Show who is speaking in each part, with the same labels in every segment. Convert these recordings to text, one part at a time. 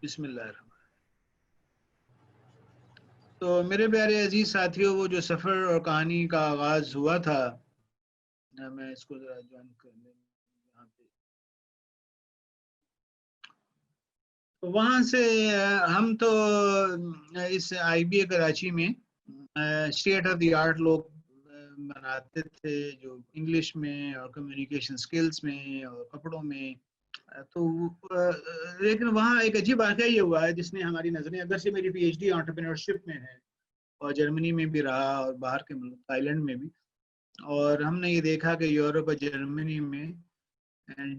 Speaker 1: بسم اللہ الرحمن۔ تو میرے پیارے عزیز ساتھیوں، وہ جو سفر اور کہانی کا آغاز ہوا تھا، میں اس کو ذرا جوائن کر لیں یہاں پہ۔ وہاں سے ہم تو اس آئی بی اے کراچی میں اسٹیٹ آف دی آرٹ لوگ بناتے تھے، جو انگلش میں اور کمیونیکیشن سکلز میں اور کپڑوں میں۔ تو لیکن وہاں ایک عجیب واقعہ یہ ہوا ہے جس نے ہماری نظریں، اگر سے میری پی ایچ ڈی انٹرپرینورشپ میں ہے اور جرمنی میں بھی رہا اور باہر کے ملک تھا لینڈ میں بھی، اور ہم نے یہ دیکھا کہ یورپ اور جرمنی میں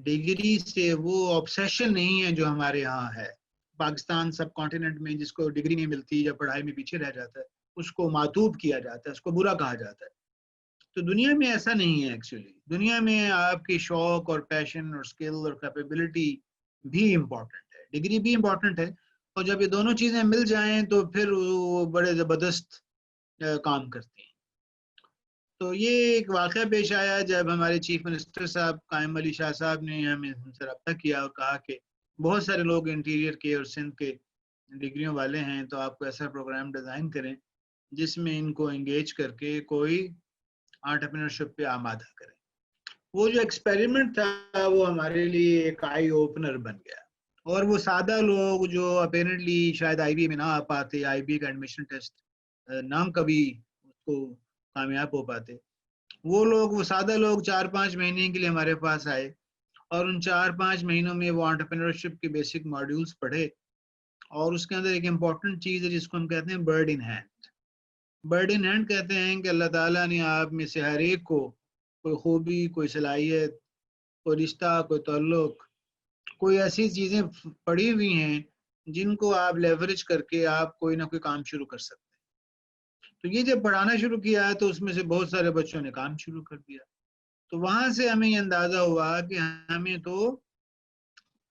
Speaker 1: ڈگری سے وہ آبسیشن نہیں ہے جو ہمارے یہاں ہے۔ پاکستان سب کانٹیننٹ میں جس کو ڈگری نہیں ملتی یا پڑھائی میں پیچھے رہ جاتا ہے، اس کو معتوب کیا جاتا ہے، اس کو برا کہا جاتا ہے۔ تو دنیا میں ایسا نہیں ہے ایکچولی۔ دنیا میں آپ کی شوق اور پیشن اور اسکل اور کیپیبلٹی بھی امپورٹنٹ ہے، ڈگری بھی امپورٹنٹ ہے، اور جب یہ دونوں چیزیں مل جائیں تو پھر وہ بڑے زبردست کام کرتی ہیں۔ تو یہ ایک واقعہ پیش آیا جب ہمارے چیف منسٹر صاحب قائم علی شاہ صاحب نے ہمیں ہم سے رابطہ کیا اور کہا کہ بہت سارے لوگ انٹیریئر کے اور سندھ کے ڈگریوں والے ہیں، تو آپ کو ایسا پروگرام ڈیزائن کریں جس میں ان کو انگیج کر کے کوئی انٹرپرینورشپ پہ آمادہ کریں۔ وہ جو ایکسپیریمنٹ تھا وہ ہمارے لیے ایک آئی اوپنر بن گیا، اور وہ سادہ لوگ جو اپیرنٹلی شاید آئی بی میں نہ آ پاتے، آئی بی کا ایڈمیشن ٹیسٹ نام کبھی اس کو کامیاب ہو پاتے، وہ لوگ، وہ سادہ لوگ 4-5 مہینے کے لیے ہمارے پاس آئے، اور ان 4-5 مہینوں میں وہ انٹرپرینورشپ کے بیسک ماڈیولز پڑھے، اور اس کے اندر ایک امپورٹنٹ چیز ہے جس کو ہم کہتے ہیں bird in hand. Bird in hand کہتے ہیں کہ اللہ تعالیٰ نے آپ میں سے ہر ایک کو کوئی خوبی، کوئی صلاحیت، کوئی رشتہ، کوئی تعلق، کوئی ایسی چیزیں پڑی ہوئی ہیں جن کو آپ لیوریج کر کے آپ کوئی نہ کوئی کام شروع کر سکتے ہیں۔ تو یہ جب پڑھانا شروع کیا تو اس میں سے بہت سارے بچوں نے کام شروع کر دیا۔ تو وہاں سے ہمیں یہ اندازہ ہوا کہ ہمیں تو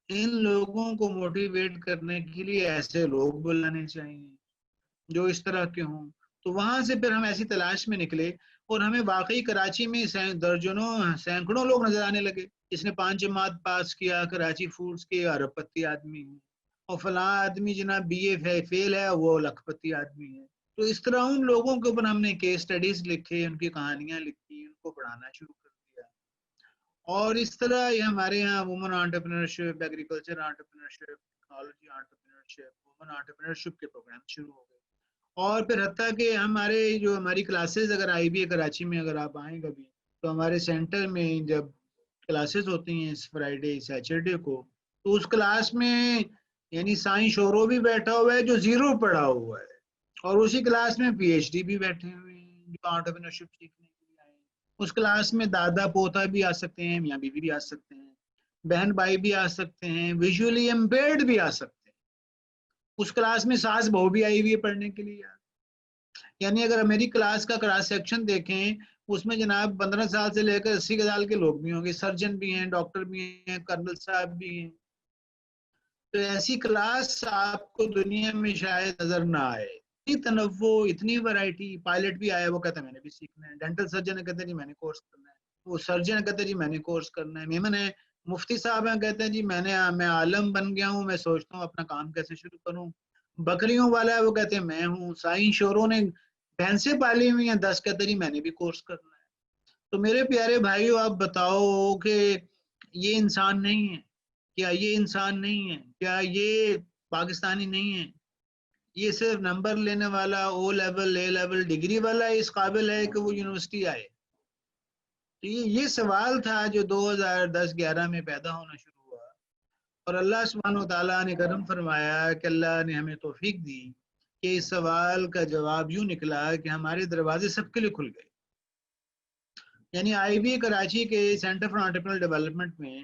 Speaker 1: ان لوگوں کو موٹیویٹ کرنے کے لیے ایسے لوگ بلانے چاہیے جو اس طرح کے ہوں۔ تو وہاں سے پھر ہم ایسی تلاش میں نکلے، اور ہمیں واقعی کراچی میں درجنوں سینکڑوں لوگ نظر آنے لگے۔ جس نے 5 جماعت پاس کیا کراچی فوڈز کے ارب پتی آدمی ہے، اور فلاں آدمی جناب بی اے فیل ہے وہ لکھ پتی آدمی ہے۔ تو اس طرح ان لوگوں کے اوپر ہم نے کیس سٹڈیز لکھے، ان کی کہانیاں لکھی، ان کو پڑھانا شروع کر دیا، اور اس طرح یہ ہمارے یہاں women entrepreneurship, agriculture entrepreneurship, technology entrepreneurship, women entrepreneurship کے پروگرام شروع ہو گئے۔ اور پھر حتیٰ کہ ہماری کلاسز اگر آئی بی اے کراچی میں اگر آپ آئیں کبھی، تو ہمارے سینٹر میں جب کلاسز ہوتی ہیں فرائیڈے سیچرڈے کو، تو اس کلاس میں یعنی سائیں شورو بھی بیٹھا ہوا ہے جو زیرو پڑھا ہوا ہے، اور اسی کلاس میں پی ایچ ڈی بھی بیٹھے ہوئے ہیں جو انٹرپرینورشپ سیکھنے کے لیے آئے ہیں۔ اس کلاس میں دادا پوتا بھی آ سکتے ہیں، میاں بیوی بھی آ سکتے ہیں، بہن بھائی بھی آ سکتے ہیں، ویژولی امپیئرڈ بھی آ سکتے ہیں۔ اس کلاس میں ساس بہو بھی آئی ہوئی ہے پڑھنے کے لیے۔ یعنی اگر میری کلاس کا کراس سیکشن دیکھیں، اس میں جناب 15 سال سے لے کر 80 سال کے لوگ بھی ہوں گے، سرجن بھی ہیں، ڈاکٹر بھی ہیں، کرنل صاحب بھی ہیں۔ تو ایسی کلاس آپ کو دنیا میں شاید نظر نہ آئے، اتنی تنوع، اتنی ورائٹی۔ پائلٹ بھی آیا، وہ کہتا ہے میں نے بھی سیکھنا ہے، ڈینٹل سرجن ہے کہتے ہیں جی میں نے کورس کرنا ہے، وہ سرجن کہتے ہیں جی میں نے کورس کرنا ہے، میمن ہے مفتی صاحب ہیں کہتے ہیں جی میں عالم بن گیا ہوں، میں سوچتا ہوں اپنا کام کیسے شروع کروں۔ بکریوں والا ہے وہ کہتے ہیں میں ہوں، سائیں شوروں نے بھینسیں پالی ہوئی ہیں 10 کہتے ہیں جی میں نے بھی کورس کرنا ہے۔ تو میرے پیارے بھائیو، آپ بتاؤ کہ یہ انسان نہیں ہے کیا؟ یہ انسان نہیں ہے کیا؟ یہ پاکستانی نہیں ہے؟ یہ صرف نمبر لینے والا، او لیول اے لیول ڈگری والا اس قابل ہے کہ وہ یونیورسٹی آئے؟ تو یہ سوال تھا جو 2010-11 میں پیدا ہونا شروع ہوا، اور اللہ سبحانہ و تعالیٰ نے کرم فرمایا کہ اللہ نے ہمیں توفیق دی کہ اس سوال کا جواب یوں نکلا کہ ہمارے دروازے سب کے لیے کھل گئے۔ یعنی آئی بی کراچی کے سینٹر فار انٹرپرینیورل ڈیولپمنٹ میں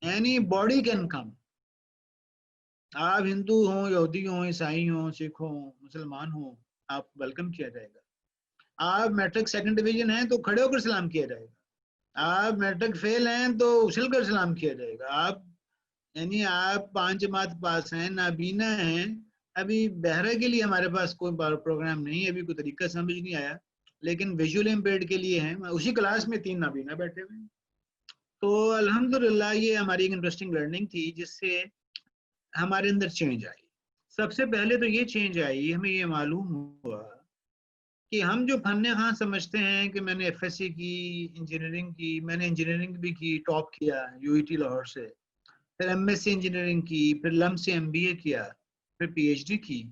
Speaker 1: اینی باڈی کین کم۔ آپ ہندو ہوں، یہودی ہوں، عیسائی ہوں، سکھ ہوں، مسلمان ہوں، آپ ویلکم کیا جائے گا۔ آپ میٹرک سیکنڈ ڈویژن ہیں تو کھڑے ہو کر سلام کیا جائے گا، آپ میٹرک فیل ہیں تو اچھل کر سلام کیا جائے گا، آپ 5 جماعت پاس ہیں، نابینا ہیں۔ ابھی بہرے کے لیے ہمارے پاس کوئی پروگرام نہیں، ابھی کوئی طریقہ سمجھ نہیں آیا، لیکن ویژول امپیئرڈ کے لیے ہیں۔ اسی کلاس میں 3 نابینا بیٹھے ہوئے ہیں۔ تو الحمدللہ یہ ہماری ایک انٹرسٹنگ لرننگ تھی جس سے ہمارے اندر چینج آئی۔ سب سے پہلے تو یہ چینج آئی، ہمیں یہ معلوم ہوا کہ ہم جو فن خواہ سمجھتے ہیں کہ میں نے ایف ایس سی کی، انجینئرنگ کی، میں نے انجینئرنگ بھی کی، ٹاپ کیا یو ای ٹی لاہور سے، پھر ایم ایس سی انجینئرنگ کی، پھر لم سے ایم بی اے کیا، پھر پی ایچ ڈی کی.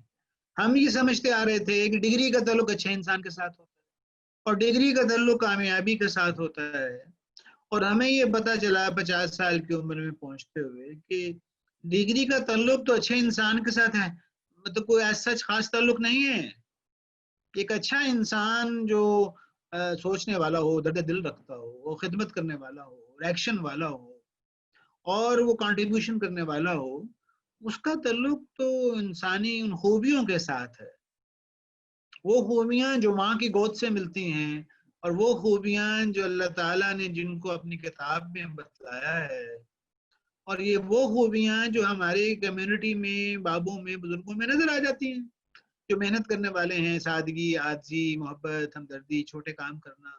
Speaker 1: ہم یہ سمجھتے آ رہے تھے کہ ڈگری کا تعلق اچھے انسان کے ساتھ ہوتا ہے اور ڈگری کا تعلق کامیابی کے ساتھ ہوتا ہے. اور ہمیں یہ پتا چلا 50 سال کی عمر میں پہنچتے ہوئے کہ ڈگری کا تعلق تو اچھے انسان کے ساتھ ہے، مطلب کوئی ایسا خاص تعلق نہیں ہے. ایک اچھا انسان جو سوچنے والا ہو، درد دل رکھتا ہو، وہ خدمت کرنے والا ہو، ایکشن والا ہو اور وہ کنٹریبیوشن کرنے والا ہو، اس کا تعلق تو انسانی ان خوبیوں کے ساتھ ہے. وہ خوبیاں جو ماں کی گود سے ملتی ہیں اور وہ خوبیاں جو اللہ تعالیٰ نے جن کو اپنی کتاب میں بتلایا ہے، اور یہ وہ خوبیاں جو ہماری کمیونٹی میں، بابوں میں، بزرگوں میں نظر آ جاتی ہیں، جو محنت کرنے والے ہیں، سادگی، عاجزی، محبت، ہمدردی، چھوٹے کام کرنا،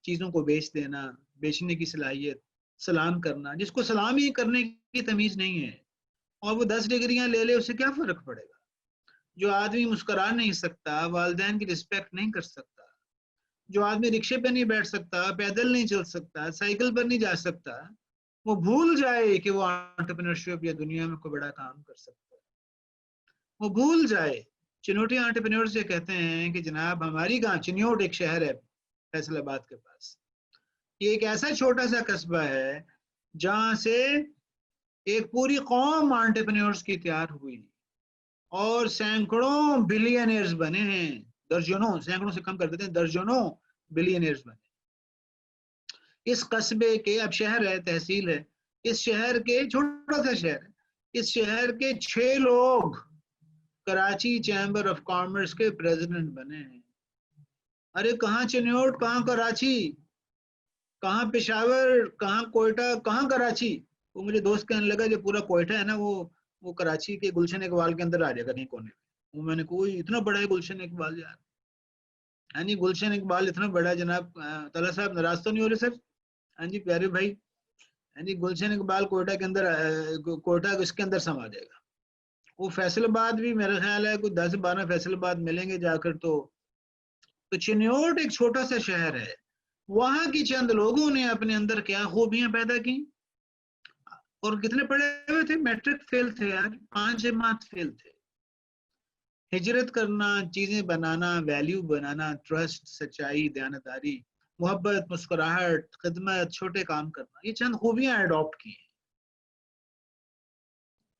Speaker 1: چیزوں کو بیچ دینا، بیچنے کی صلاحیت، سلام کرنا. جس کو سلام ہی کرنے کی تمیز نہیں ہے اور وہ 10 ڈگریاں لے لے، اسے کیا فرق پڑے گا؟ جو آدمی مسکرا نہیں سکتا، والدین کی رسپیکٹ نہیں کر سکتا، جو آدمی رکشے پہ نہیں بیٹھ سکتا، پیدل نہیں چل سکتا، سائیکل پر نہیں جا سکتا، وہ بھول جائے کہ وہ انٹرپرینورشپ یا دنیا میں کوئی بڑا کام کر سکتا ہے. وہ بھول جائے. چنوٹی انٹرپرینور سے کہتے ہیں کہ جناب ہماری گاؤں چنیوٹ ایک شہر ہے فیصل آباد کے پاس، یہ ایک ایسا چھوٹا سا قصبہ ہے جہاں سے ایک پوری قوم انٹرپرینورز کی تیار ہوئی اور سینکڑوں بلینئرز بنے ہیں، درجنوں، سینکڑوں سے کم کر دیتے ہیں، درجنوں بلینئرز بنے. اس قصبے کے، اب شہر ہے، تحصیل ہے، اس شہر کے، چھوٹا سا شہر ہے، اس شہر کے 6 لوگ کراچی چیمبر آف کامرس کے پریزیڈنٹ بنے ہیں. ارے کہاں چنیوٹ، کہاں کراچی، کہاں پشاور، کہاں کوئٹہ، کہاں کراچی. وہ مجھے دوست کہنے لگا جو پورا کوئٹہ ہے نا وہ کراچی کے گلشن اقبال کے اندر آ جائے گا نہیں کونے میں. میں نے کوئی اتنا بڑا ہے گلشن اقبال یار، ہاں جی گلشن اقبال اتنا بڑا ہے جناب. طلعت صاحب ناراض تو نہیں ہو رہے سر؟ ہاں جی پیارے بھائی، ہاں جی گلشن اقبال کوئٹہ کے اندر، کوئٹہ اس کے اندر سما جائے گا. وہ فیصل آباد بھی میرا خیال ہے کوئی 10-12 فیصل آباد ملیں گے جا کر. تو چنیوٹ ایک چھوٹا سا شہر ہے، وہاں کی چند لوگوں نے اپنے اندر کیا خوبیاں پیدا کی، اور کتنے پڑھے ہوئے تھے، میٹرک فیل تھے یار، 5 جماعت فیل تھے. ہجرت کرنا، چیزیں بنانا، ویلیو بنانا، ٹرسٹ، سچائی، دیانتداری، محبت، مسکراہٹ، خدمت، چھوٹے کام کرنا، یہ چند خوبیاں اڈاپٹ کی ہیں.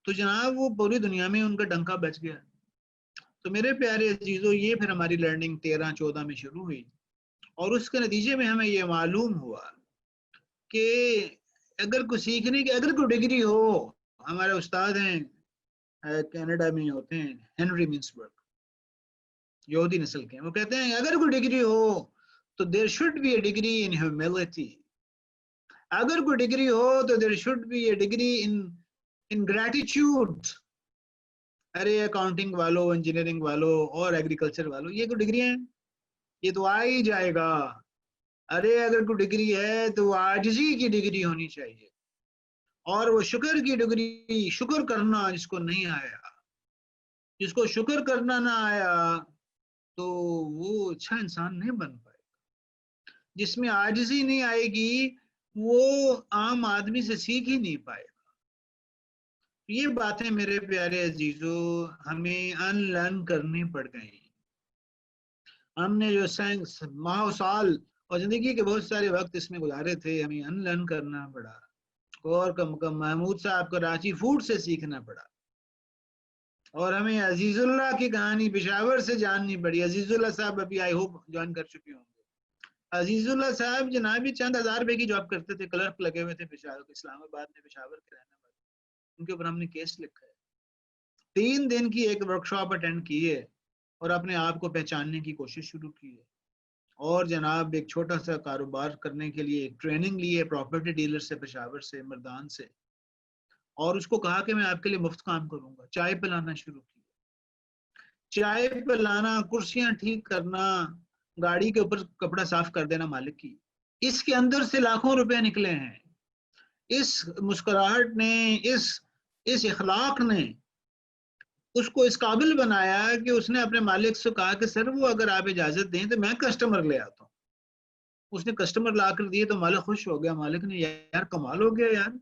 Speaker 1: تو جناب وہ پوری دنیا میں ان کا ڈنکا بچ گیا. تو میرے پیارے عزیزو، یہ پھر ہماری لرننگ 13-14 میں شروع ہوئی اور اس کے نتیجے میں ہمیں یہ معلوم ہوا کہ اگر کوئی سیکھنے کی، اگر کوئی ڈگری ہو، ہمارے استاد ہیں کینیڈا میں ہوتے ہیں، ہنری منسبرگ، یہودی نسل کے، وہ کہتے ہیں اگر کوئی ڈگری ہو تو there should be a degree in humility. اگر کوئی ڈگری ہو تو there should be a degree in gratitude. ارے اکاؤنٹنگ والو، انجینئرنگ والو اور ایگریکلچر والو، یہ کوئی ڈگری ہیں، یہ تو آ ہی جائے گا. ارے اگر کوئی ڈگری ہے تو وہ عاجزی کی ڈگری ہونی چاہیے، اور وہ شکر کی ڈگری، شکر کرنا جس کو نہیں آیا، جس کو شکر کرنا نہ آیا تو وہ اچھا انسان نہیں بن پائے گا. جس میں عاجزی نہیں آئے گی وہ عام آدمی سے سیکھ ہی نہیں پائے گا. یہ باتیں میرے پیارے عزیزو ہمیں ان لرن کرنی پڑ گئی. ہم نے جو ماہ و سال اور زندگی کے بہت سارے وقت اس میں گزارے تھے، ہمیں ان لرن کرنا پڑا. اور محمود صاحب کو کراچی فوڈ سے سیکھنا پڑا، اور ہمیں عزیز اللہ کی کہانی پشاور سے جاننی پڑی. عزیز اللہ صاحب ابھی آئی ہوپ جوائن کر چکے ہوں گے. عزیز اللہ صاحب جناب چند ہزار روپے کی جاب کرتے تھے، کلرک لگے ہوئے تھے پشاور، اسلام آباد میں، پشاور کے رہنے والے. ان کے اوپر ہم نے کیس لکھا ہے. 3 دن کی ایک ورکشاپ اٹینڈ کی ہے اور اپنے آپ کو پہچاننے کی کوشش شروع کی ہے. اور جناب ایک چھوٹا سا کاروبار کرنے کے لیے ایک ٹریننگ لی ہے پراپرٹی ڈیلر سے، پشاور سے، مردان سے، اور اس کو کہا کہ میں آپ کے لیے مفت کام کروں گا. چائے پلانا شروع کی، چائے پلانا، کرسیاں ٹھیک کرنا، گاڑی کے اوپر کپڑا صاف کر دینا مالک کی. اس کے اندر سے لاکھوں روپے نکلے ہیں. اس مسکراہٹ نے، اس اخلاق نے اس کو اس قابل بنایا کہ اس نے اپنے مالک سے کہا کہ سر وہ اگر آپ اجازت دیں تو میں کسٹمر لے آتا ہوں. اس نے کسٹمر لا کر دیے تو مالک خوش ہو گیا. مالک نے یار کمال ہو گیا یار,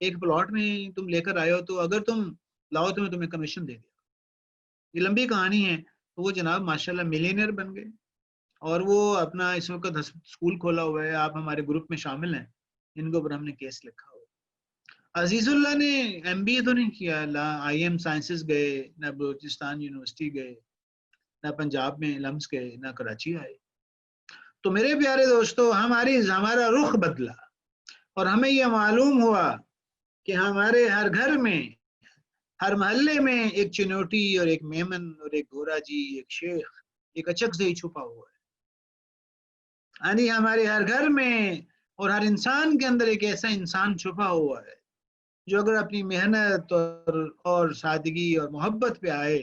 Speaker 1: ایک پلاٹ میں تم لے کر آئے ہو تو اگر تم لاؤ تو میں تمہیں کمیشن دے دیا. یہ لمبی کہانی ہے. تو وہ جناب ماشاءاللہ ملینئر بن گئے اور وہ اپنا اس وقت اسکول کھولا ہوا ہے. آپ ہمارے گروپ میں شامل ہیں, ان کے اوپر ہم نے کیس لکھا ہوا. عزیز اللہ نے ایم بی اے تو نہیں کیا, آئی ایم سائنسز گئے, نہ بلوچستان یونیورسٹی گئے, نہ پنجاب میں لمس گئے, نہ کراچی آئے. تو میرے پیارے دوستو ہمارا رخ بدلا اور ہمیں یہ معلوم ہوا کہ ہمارے ہر گھر میں, ہر محلے میں ایک چنوٹی اور ایک میمن اور ایک گورا جی, ایک شیخ, ایک اچک سے ہی چھپا ہوا ہے. یعنی ہمارے ہر گھر میں اور ہر انسان کے اندر ایک ایسا انسان چھپا ہوا ہے جو اگر اپنی محنت اور سادگی اور محبت پہ آئے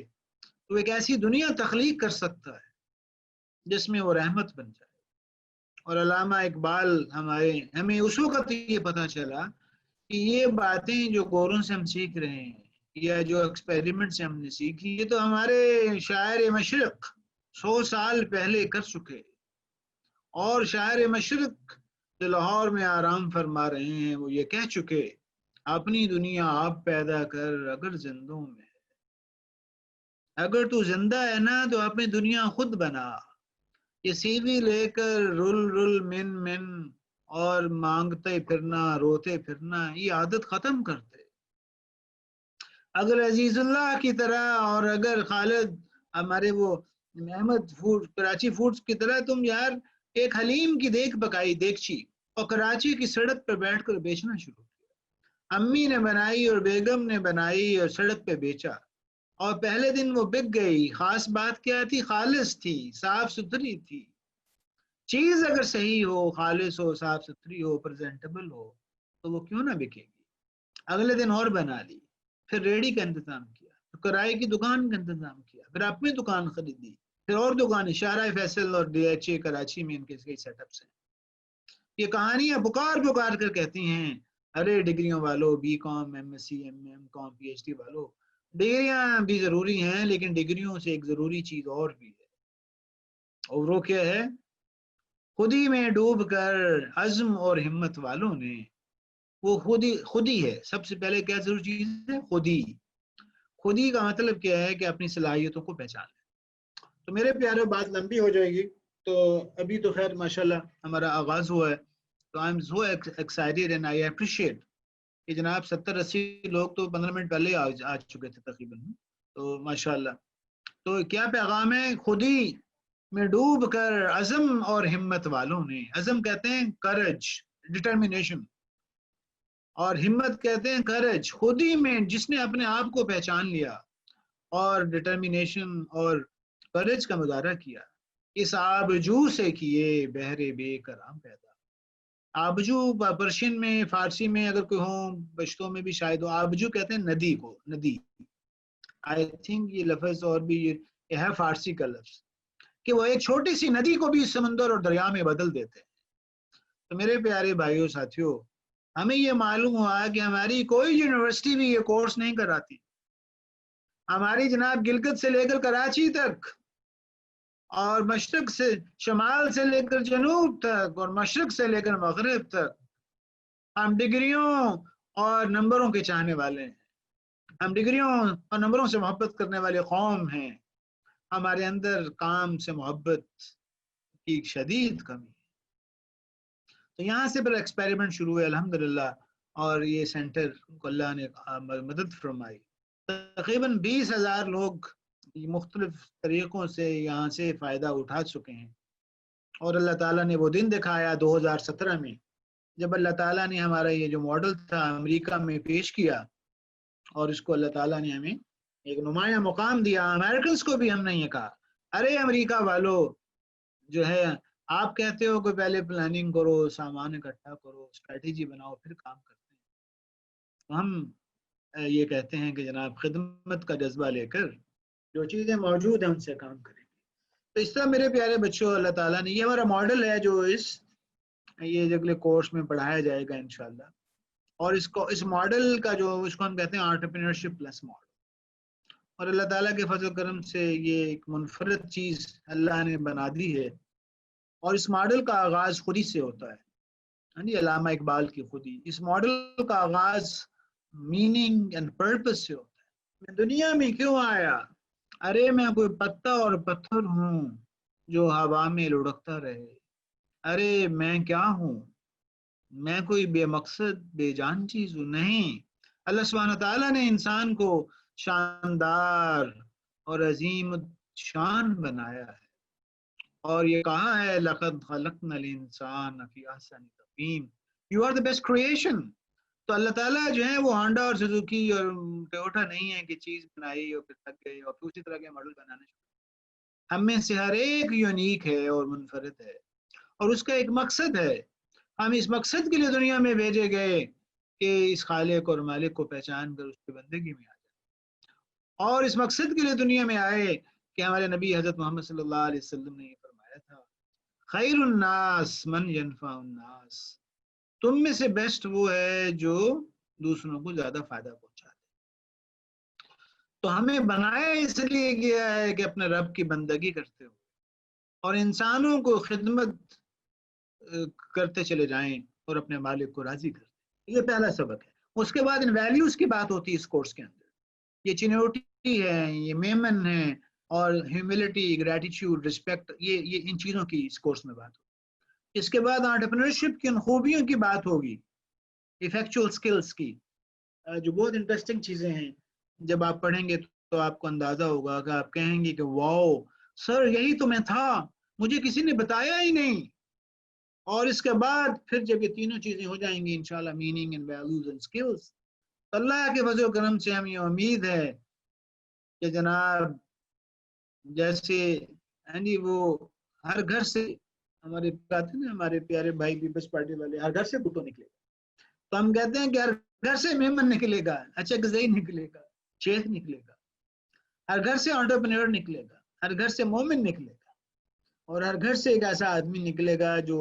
Speaker 1: تو ایک ایسی دنیا تخلیق کر سکتا ہے جس میں وہ رحمت بن جائے. اور علامہ اقبال ہمیں اس وقت یہ پتہ چلا کہ یہ باتیں جو گوروں سے ہم سیکھ رہے ہیں یا جو ایکسپیریمنٹ سے ہم نے سیکھی, یہ تو ہمارے شاعر مشرق 100 سال پہلے کر چکے. اور شاعر مشرق جو لاہور میں آرام فرما رہے ہیں وہ یہ کہہ چکے, اپنی دنیا آپ پیدا کر اگر زندوں میں, اگر تو زندہ ہے نا تو اپنی دنیا خود بنا. یہ سی وی لے کر رل رل من من اور مانگتے پھرنا روتے پھرنا, یہ عادت ختم کرتے. اگر عزیز اللہ کی طرح اور اگر خالد ہمارے وہ محمد فوڈ کراچی فوڈز کی طرح تم یار ایک حلیم کی دیکھ پکائی دیکھچی اور کراچی کی سڑک پر بیٹھ کر بیچنا شروع کیا. امی نے بنائی اور بیگم نے بنائی اور سڑک پہ بیچا, اور پہلے دن وہ بک گئی. خاص بات کیا تھی؟ خالص تھی, صاف ستھری تھی. چیز اگر صحیح ہو, خالص ہو, صاف ستھری ہو, پریزنٹیبل ہو تو وہ کیوں نہ بکے گی. اگلے دن اور بنا لی, پھر ریڈی کا انتظام کیا, پھر کرائے کی دکان کا انتظام کیا, پھر اپنی دکان خریدی, پھر اور دکان شارع فیصل اور ڈی ایچ اے کراچی میں ان کے کئی سیٹ اپس ہیں. یہ کہانیاں پکار کر کہتی ہیں ارے ڈگریوں والو, B com, M S C, M M com, P H D والو, ڈگریاں بھی ضروری ہیں لیکن ڈگریوں سے ایک ضروری چیز اور بھی ہے, اور وہ کیا ہے؟ خودی میں ڈوب کر عزم اور ہمت والوں نے, وہ خودی ہے. سب سے پہلے کیا ضروری چیز ہے؟ خودی. خودی کا مطلب کیا ہے کہ اپنی صلاحیتوں کو پہچان لیں. تو میرے پیارے بات لمبی ہو جائے گی, تو ابھی تو خیر ماشاءاللہ ہمارا آغاز ہوا ہے. تو I am so excited and I appreciate کہ جناب 70-80 لوگ تو 15 منٹ پہلے آ چکے تھے تقریباً. تو ماشاءاللہ تو کیا پیغام ہے؟ خودی میں ڈوب کر عزم اور ہمت والوں نے, عزم کہتے ہیں کرج, ڈٹرمینیشن, اور ہمت کہتے ہیں کرج. خودی میں جس نے اپنے آپ کو پہچان لیا اور ڈٹرمینیشن اور کرج کا مظاہرہ کیا, اس آبجو سے کیے بہرے بے کرام پیدا. آبجو پرشین میں, فارسی میں اگر کوئی ہو, پشتوں میں بھی شاید ہو. آبجو کہتے ہیں ندی کو, ندی. آئی تھنک یہ لفظ اور بھی یہ ہے فارسی کا لفظ کہ وہ ایک چھوٹی سی ندی کو بھی سمندر اور دریا میں بدل دیتے ہیں. تو میرے پیارے بھائیوں ساتھیوں, ہمیں یہ معلوم ہوا کہ ہماری کوئی یونیورسٹی بھی یہ کورس نہیں کراتی. ہماری جناب گلگت سے لے کر کراچی تک, اور مشرق سے شمال سے لے کر جنوب تک, اور مشرق سے لے کر مغرب تک, ہم ڈگریوں اور نمبروں کے چاہنے والے ہیں. ہم ڈگریوں اور نمبروں سے محبت کرنے والے قوم ہیں. ہمارے اندر کام سے محبت کی شدید کمی ہے. تو یہاں سے پھر ایکسپیریمنٹ شروع ہوئے الحمدللہ, اور یہ سینٹر کو اللہ نے مدد فرمائی. تقریباً 20,000 لوگ مختلف طریقوں سے یہاں سے فائدہ اٹھا چکے ہیں. اور اللہ تعالیٰ نے وہ دن دکھایا 2017 میں جب اللہ تعالیٰ نے ہمارا یہ جو ماڈل تھا امریکہ میں پیش کیا, اور اس کو اللہ تعالیٰ نے ہمیں ایک نمایاں مقام دیا. امریکنز کو بھی ہم نے یہ کہا, ارے امریکہ والو جو ہے, آپ کہتے ہو کہ پہلے پلاننگ کرو, سامان اکٹھا کرو, اسٹریٹجی بناؤ, پھر کام کرتے ہیں. تو ہم یہ کہتے ہیں کہ جناب خدمت کا جذبہ لے کر جو چیزیں موجود ہیں ان سے کام کریں. تو اس طرح میرے پیارے بچوں, اللہ تعالیٰ نے یہ ہمارا ماڈل ہے جو یہ اگلے کورس میں پڑھایا جائے گا انشاءاللہ. اور اس ماڈل کا جو اس کو ہم کہتے ہیں انٹرپرینیورشپ پلس ماڈل. اور اللہ تعالیٰ کے فضل و کرم سے یہ ایک منفرد چیز اللہ نے بنا دی ہے، اور اس ماڈل کا آغاز خودی سے ہوتا ہے. ہاں جی، علامہ اقبال کی خودی. اس ماڈل کا آغاز میننگ اینڈ پرپس سے ہوتا ہے. میں دنیا میں کیوں آیا؟ ارے میں کوئی پتا اور پتھر ہوں جو ہوا میں لڑکتا رہے. ارے میں کیا ہوں؟ میں کوئی بے مقصد بے جان چیز ہوں؟ نہیں، اللہ سبحانہ تعالیٰ نے انسان کو شاندار اور عظیم شان بنایا ہے، اور یہ کہا ہے لقد خلقنا الانسان فی احسن تقویم، you are the best creation. تو اللہ تعالیٰ جو ہے وہ ہانڈا اور سوزوکی اور ٹویوٹا نہیں ہے کہ چیز بنائی اور پھر تھک گئے اور پھر اسی طرح کے ماڈل بنانے شروع. ہم میں سے ہر ایک یونیک ہے اور منفرد ہے، اور اس کا ایک مقصد ہے. ہم اس مقصد کے لیے دنیا میں بھیجے گئے کہ اس خالق اور مالک کو پہچان کر اس کی بندگی میں آ جائے، اور اس مقصد کے لیے دنیا میں آئے کہ ہمارے نبی حضرت محمد صلی اللہ علیہ وسلم نے یہ فرمایا تھا، خیر الناس من ینفع الناس، تم میں سے بیسٹ وہ ہے جو دوسروں کو زیادہ فائدہ پہنچا دے. تو ہمیں بنایا اس لیے گیا ہے کہ اپنے رب کی بندگی کرتے ہو اور انسانوں کو خدمت کرتے چلے جائیں اور اپنے مالک کو راضی کرتے. یہ پہلا سبق ہے. اس کے بعد ان ویلیوز کی بات ہوتی ہے اس کورس کے اندر. یہ چینوٹی ہے، یہ میمن ہے، اور ہیوملٹی، گریٹیٹیوڈ، رسپیکٹ، یہ ان چیزوں کی اس کورس میں بات ہوگی. اس کے بعد انٹرپرینورشپ کی ان خوبیوں کی بات ہوگی، ایفیکچوئل سکلز کی، جو بہت انٹرسٹنگ چیزیں ہیں. جب آپ پڑھیں گے تو آپ کو اندازہ ہوگا کہ آپ کہیں گے کہ واو سر یہی تو میں تھا، مجھے کسی نے بتایا ہی نہیں. اور اس کے بعد پھر جب یہ تینوں چیزیں ہو جائیں گی انشاءاللہ، meaning and values and skills, تو اللہ کے فضل و کرم سے ہمیں امید ہے کہ جناب جیسے وہ ہر گھر سے ہمارے کہتے ہیں ہمارے پیارے بھائی پیپلز پارٹی والے، ہر گھر سے بھٹو نکلے گا. تو ہم کہتے ہیں کہ ہر گھر سے میمن نکلے گا، اچھا غزائی نکلے گا، شیخ نکلے گا، ہر گھر سے انٹرپرینور نکلے گا، ہر گھر سے مومن نکلے گا، اور ہر گھر سے ایک ایسا آدمی نکلے گا جو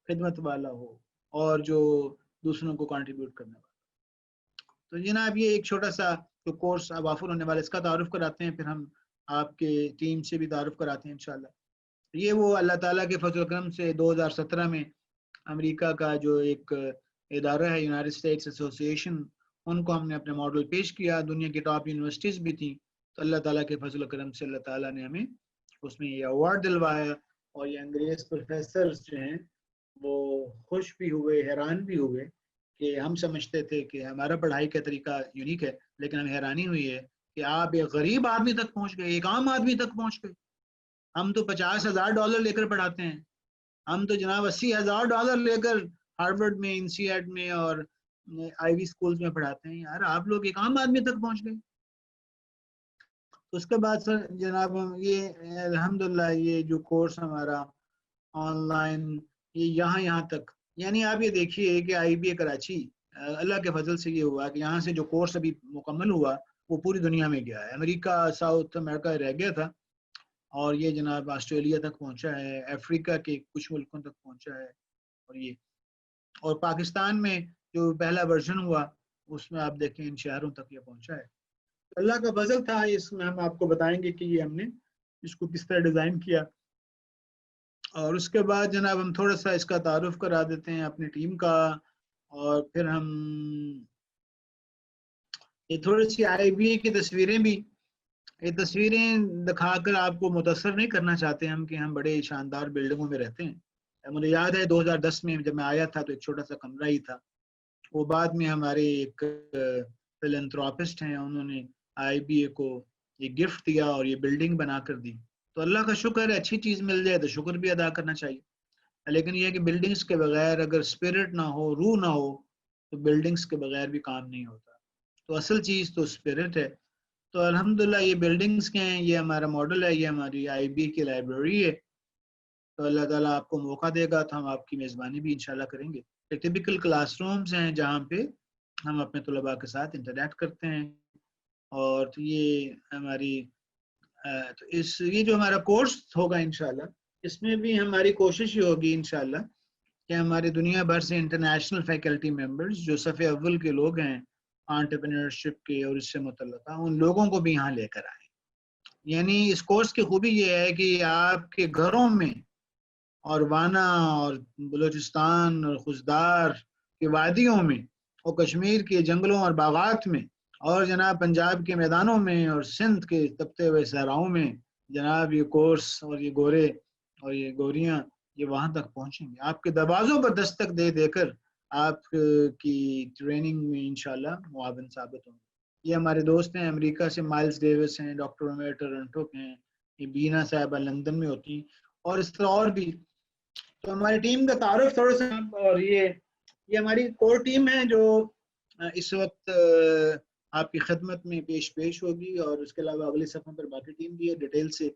Speaker 1: خدمت والا ہو اور جو دوسروں کو کنٹریبیوٹ کرنے والا. تو جناب یہ ایک چھوٹا سا جو کورس اب آفر ہونے والا اس کا تعارف کراتے ہیں، پھر ہم آپ کے ٹیم سے بھی تعارف کراتے ہیں انشاءاللہ. یہ وہ اللہ تعالیٰ کے فضل و کرم سے 2017 میں امریکہ کا جو ایک ادارہ ہے یونائٹڈ اسٹیٹس ایسوسی ایشن، ان کو ہم نے اپنے ماڈل پیش کیا. دنیا کی ٹاپ یونیورسٹیز بھی تھیں، تو اللہ تعالیٰ کے فضل و کرم سے اللہ تعالیٰ نے ہمیں اس میں یہ ایوارڈ دلوایا. اور یہ انگریز پروفیسرز جو ہیں وہ خوش بھی ہوئے، حیران بھی ہوئے کہ ہم سمجھتے تھے کہ ہمارا پڑھائی کا طریقہ یونیک ہے، لیکن ہمیں حیرانی ہوئی ہے کہ آپ ایک غریب آدمی تک پہنچ گئے، ایک عام آدمی تک پہنچ گئے. ہم تو $50,000 لے کر پڑھاتے ہیں، ہم تو جناب $80,000 لے کر ہارورڈ میں، INSEAD میں اور آئی اسکولز میں پڑھاتے ہیں. یار آپ لوگ ایک عام آدمی تک پہنچ گئے. اس کے بعد سر جناب یہ الحمدللہ یہ جو کورس ہمارا آن لائن یہ یہاں تک، یعنی آپ یہ دیکھیے کہ IBA کراچی اللہ کے فضل سے یہ ہوا کہ یہاں سے جو کورس ابھی مکمل ہوا وہ پوری دنیا میں گیا ہے. امریکہ، ساؤتھ امریکہ رہ گیا تھا، اور یہ جناب آسٹریلیا تک پہنچا ہے، افریقہ کے کچھ ملکوں تک پہنچا ہے، اور پاکستان میں جو پہلا ورژن ہوا اس میں آپ دیکھیں ان شہروں تک یہ پہنچا ہے. اللہ کا فضل تھا. اس میں ہم آپ کو بتائیں گے کہ یہ ہم نے اس کو کس طرح ڈیزائن کیا. اور اس کے بعد جناب ہم تھوڑا سا اس کا تعارف کرا دیتے ہیں اپنی ٹیم کا، اور پھر ہم یہ تھوڑی سی IBA کی تصویریں بھی، یہ تصویریں دکھا کر آپ کو متاثر نہیں کرنا چاہتے ہم کہ ہم بڑے شاندار بلڈنگوں میں رہتے ہیں. مجھے یاد ہے 2010 میں جب میں آیا تھا تو ایک چھوٹا سا کمرہ ہی تھا. وہ بعد میں ہمارے ایک فلنتھراپسٹ ہیں، انہوں نے IBA کو ایک گفٹ دیا اور یہ بلڈنگ بنا کر دی. تو اللہ کا شکر ہے، اچھی چیز مل جائے تو شکر بھی ادا کرنا چاہیے. لیکن یہ کہ بلڈنگز کے بغیر اگر اسپرٹ نہ ہو، روح نہ ہو، تو بلڈنگز کے بغیر بھی کام نہیں ہوتا. تو اصل چیز تو اسپرٹ ہے. تو الحمدللہ یہ بلڈنگز کے ہیں، یہ ہمارا ماڈل ہے، یہ ہماری IBA کی لائبریری ہے. تو اللہ تعالیٰ آپ کو موقع دے گا تو ہم آپ کی میزبانی بھی انشاءاللہ کریں گے. ٹیپیکل کلاس رومز ہیں جہاں پہ ہم اپنے طلباء کے ساتھ انٹریکٹ کرتے ہیں. اور تو یہ ہماری تو یہ جو ہمارا کورس ہوگا انشاءاللہ، اس میں بھی ہماری کوشش ہی ہوگی انشاءاللہ کہ ہماری دنیا بھر سے انٹرنیشنل فیکلٹی ممبرز جو صف اول کے لوگ ہیں انٹرپرینورشپ کے اور اس سے متعلقہ، ان لوگوں کو بھی یہاں لے کر آئیں. یعنی اس کورس کی خوبی یہ ہے کہ آپ کے گھروں میں اور وانا اور بلوچستان اور خزدار کی وادیوں میں اور کشمیر کے جنگلوں اور باغات میں اور جناب پنجاب کے میدانوں میں اور سندھ کے تپتے ہوئے صحراؤں میں جناب یہ کورس اور یہ گورے اور یہ گوریاں یہ وہاں تک پہنچیں گے، آپ کے دروازوں پر دستک دے دے کر آپ کی ٹریننگ میں انشاءاللہ معاون ثابت ہوں گے۔ یہ ہمارے دوست ہیں امریکہ سے، مائلز ڈیوس ہیں، ڈاکٹر عمیر ٹورنٹو ہیں، یہ بینا صاحبہ لندن میں ہوتی ہیں، اور اس طرح اور بھی۔ تو ہماری ٹیم کا تعارف تھوڑا سا، اور یہ ہماری کور ٹیم ہے جو اس وقت آپ کی خدمت میں پیش ہوگی، اور اس کے علاوہ اگلے صفحے پر باقی ٹیم بھی ہے ڈیٹیل سے۔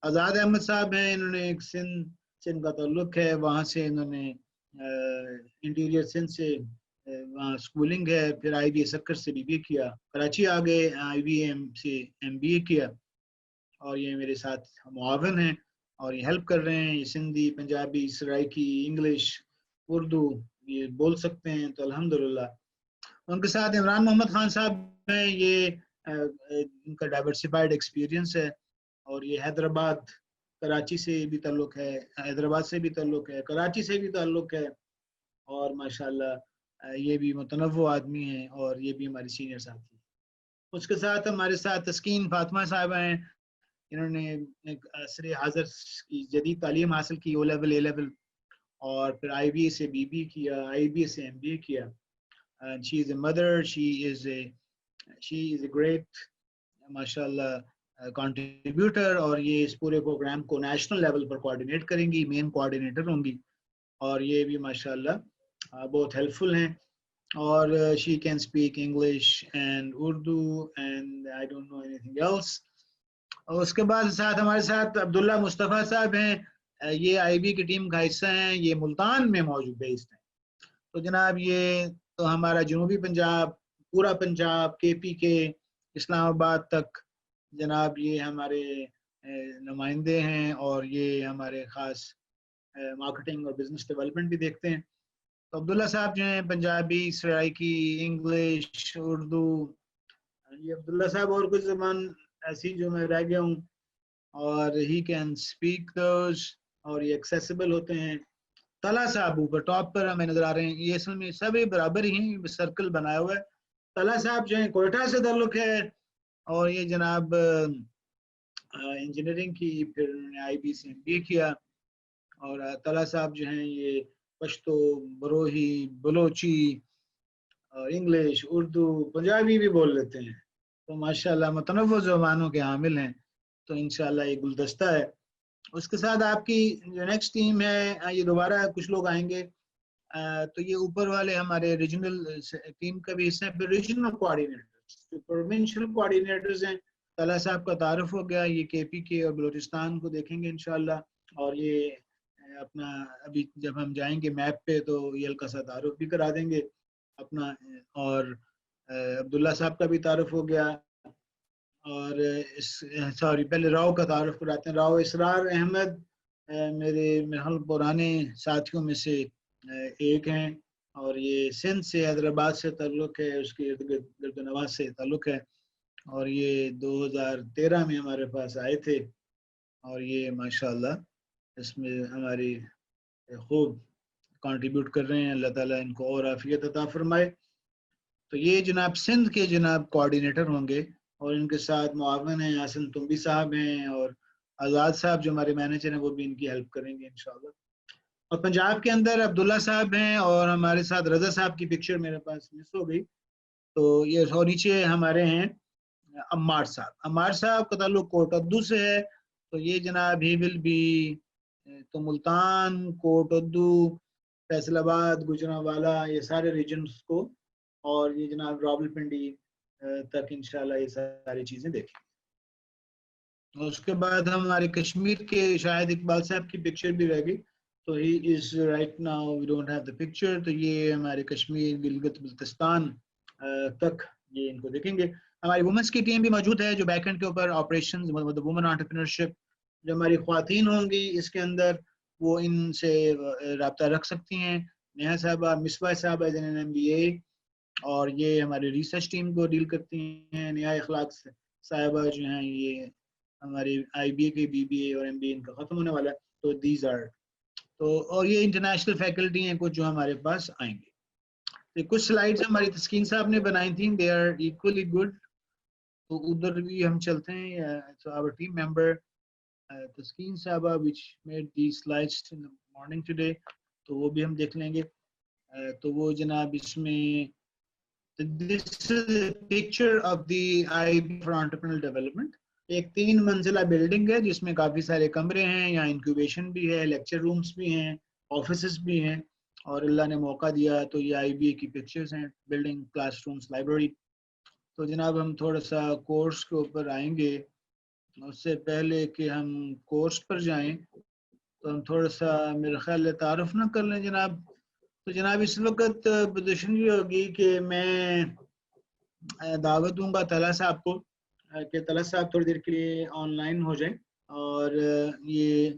Speaker 1: آزاد احمد صاحب ہیں، انہوں نے ایک سندھ کا تعلق ہے، وہاں سے انہوں نے انٹیریئر سندھ سے وہاں اسکولنگ ہے، پھر آئی بی اے سکر سے بی بی اے کیا، کراچی آ گئے، آئی بی ایم سے ایم بی اے کیا، اور یہ میرے ساتھ معاون ہیں اور یہ ہیلپ کر رہے ہیں۔ یہ سندھی، پنجابی، سرائکی، انگلش، اردو یہ بول سکتے ہیں، تو الحمدللہ۔ ان کے ساتھ عمران محمد خان صاحب ہیں، یہ ان کا ڈائیورسفائڈ ایکسپیرینس ہے، اور یہ حیدرآباد کراچی سے بھی تعلق ہے، حیدرآباد سے بھی تعلق ہے، کراچی سے بھی تعلق ہے، اور ماشاءاللہ یہ بھی متنوع آدمی ہیں، اور یہ بھی ہماری سینئر ساتھی ہیں۔ اس کے ساتھ ہمارے ساتھ تسکین فاطمہ صاحبہ ہیں، انہوں نے ایک عصر حاضر کی جدید تعلیم حاصل کی، او لیول اے لیول، اور پھر آئی بی اے سے بی بی کیا، آئی بی اے سے ایم بی اے کیا۔ She is a mother, she is a great ماشاءاللہ کنٹریبیوٹر، اور یہ اس پورے پروگرام کو نیشنل لیول پر کوآرڈینیٹ کریں گی، مین کوآرڈینیٹر ہوں گی، اور یہ بھی ماشاءاللہ بہت ہیلپ فل ہیں، اور she can speak English and Urdu and I don't know anything else۔ اور اس کے بعد ساتھ ہمارے ساتھ عبداللہ مصطفیٰ صاحب ہیں، یہ آئی بی کی ٹیم کا حصہ ہیں، یہ ملتان میں موجود بیسڈ ہیں۔ تو جناب یہ تو ہمارا جنوبی پنجاب، پورا پنجاب، کے پی کے، اسلام آباد تک جناب یہ ہمارے نمائندے ہیں، اور یہ ہمارے خاص مارکیٹنگ اور بزنس ڈیولپمنٹ بھی دیکھتے ہیں۔ تو عبداللہ صاحب جو ہیں پنجابی، سرائکی، انگلش، اردو، یہ عبداللہ صاحب اور کچھ زبان ایسی جو میں رہ گیا ہوں، اور ہی کین اسپیک دوز، اور یہ ایکسیسیبل ہوتے ہیں۔ طلحہ صاحب اوپر ٹاپ پر ہمیں نظر آ رہے ہیں، یہ اصل میں سبھی برابر ہی ہیں، سرکل بنایا ہوا ہے۔ طلحہ صاحب جو ہیں کوئٹہ سے تعلق ہے، اور یہ جناب انجینئرنگ کی، پھر انہوں نے آئی بی سے ایم بی اے کیا، اور طلحہ صاحب جو ہیں یہ پشتو، بروہی، بلوچی اور انگلش، اردو، پنجابی بھی بول لیتے ہیں، تو ماشاءاللہ متنوع زبانوں کے حامل ہیں، تو انشاءاللہ یہ گلدستہ ہے۔ اس کے ساتھ آپ کی جو نیکسٹ ٹیم ہے، یہ دوبارہ کچھ لوگ آئیں گے، تو یہ اوپر والے ہمارے ریجنل ٹیم کا بھی حصہ ہے، پھر ریجنل کوآرڈینیٹرز، جو پروونشل کوآرڈینیٹرز ہیں۔ طلحہ صاحب کا تعارف ہو گیا، یہ کے پی کے اور بلوچستان کو دیکھیں گے انشاءاللہ، اور یہ اپنا ابھی جب ہم جائیں گے میپ پہ تو یہ ہلکا سا تعارف بھی کرا دیں گے اپنا، اور عبداللہ صاحب کا بھی تعارف ہو گیا، اور سوری پہلے راؤ کا تعارف کراتے ہیں۔ راؤ اسرار احمد میرے محل پرانے ساتھیوں میں سے ایک ہیں، اور یہ سندھ سے، حیدرآباد سے تعلق ہے، اس کے گرد و نواح سے تعلق ہے، اور یہ 2013 میں ہمارے پاس آئے تھے، اور یہ ماشاءاللہ اس میں ہماری خوب کنٹریبیوٹ کر رہے ہیں، اللہ تعالیٰ ان کو اور عافیت عطا فرمائے۔ تو یہ جناب سندھ کے جناب کوآرڈینیٹر ہوں گے، اور ان کے ساتھ معاون ہیں، حسن تنبی صاحب ہیں، اور آزاد صاحب جو ہمارے مینیجر ہیں وہ بھی ان کی ہیلپ کریں گے انشاءاللہ۔ اور پنجاب کے اندر عبداللہ صاحب ہیں، اور ہمارے ساتھ رضا صاحب کی پکچر میرے پاس مس ہو گئی، تو یہ اور نیچے ہمارے ہیں عمار صاحب۔ عمار صاحب کا تعلق کوٹ ادو سے ہے، تو یہ جناب ہی ول بھی تو ملتان، کوٹ ادو، فیصل آباد، گجرانوالا، یہ سارے ریجنز کو، اور یہ جناب راول پنڈی تک انشاءاللہ یہ ساری چیزیں دیکھیں۔ اس کے بعد ہمارے کشمیر کے شاہد اقبال صاحب کی پکچر بھی رہ گئی، تو he is right now we don't have the picture, تو یہ ہمارے کشمیر، گلگت بلتستان تک یہ ان کو دیکھیں گے۔ ہماری وومنس کی ٹیم بھی موجود ہے جو بیک اینڈ کے اوپر آپریشنز، وومن انٹرپرینورشپ، جو ہماری خواتین ہوں گی اس کے اندر، وہ ان سے رابطہ رکھ سکتی ہیں۔ نیہا صاحبہ، مصباح صاحبہ از این ایم بی اے، اور یہ ہماری ریسرچ ٹیم کو ڈیل کرتی ہیں۔ نیہا اخلاق صاحبہ جو ہیں یہ ہماری IBA کے BBA اور MBA ان کا ختم ہونے والا ہے. تو دیز آر تو اور یہ انٹرنیشنل فیکلٹی ہیں کچھ جو ہمارے پاس آئیں گے. کچھ سلائڈز ہماری تسکین صاحب نے بنائی تھیں, دے آر ایکولی گڈ, تو ادھر بھی ہم چلتے ہیں. our team member تسکین صاحبہ which made these slides in the morning today, تو وہ بھی ہم دیکھ لیں گے. تو وہ جناب اس میں this is a picture of the IB for entrepreneurial development. ایک 3 منزلہ بلڈنگ ہے جس میں کافی سارے کمرے ہیں, یہاں انکیوبیشن بھی ہے, لیکچر رومز بھی ہیں, آفیسز بھی ہیں, اور اللہ نے موقع دیا تو یہ IBA کی پکچرز ہیں, بلڈنگ, کلاس رومز, لائبریری. تو جناب ہم تھوڑا سا کورس کے اوپر آئیں گے. اس سے پہلے کہ ہم کورس پر جائیں تو ہم تھوڑا سا میرے خیال ہے تعارف نہ کر لیں جناب. تو جناب اس وقت پوزیشن یہ ہوگی کہ میں دعوت دوں گا طلحہ صاحب کو کہ طلحہ صاحب تھوڑی دیر کے لیے آن لائن ہو جائیں, اور یہ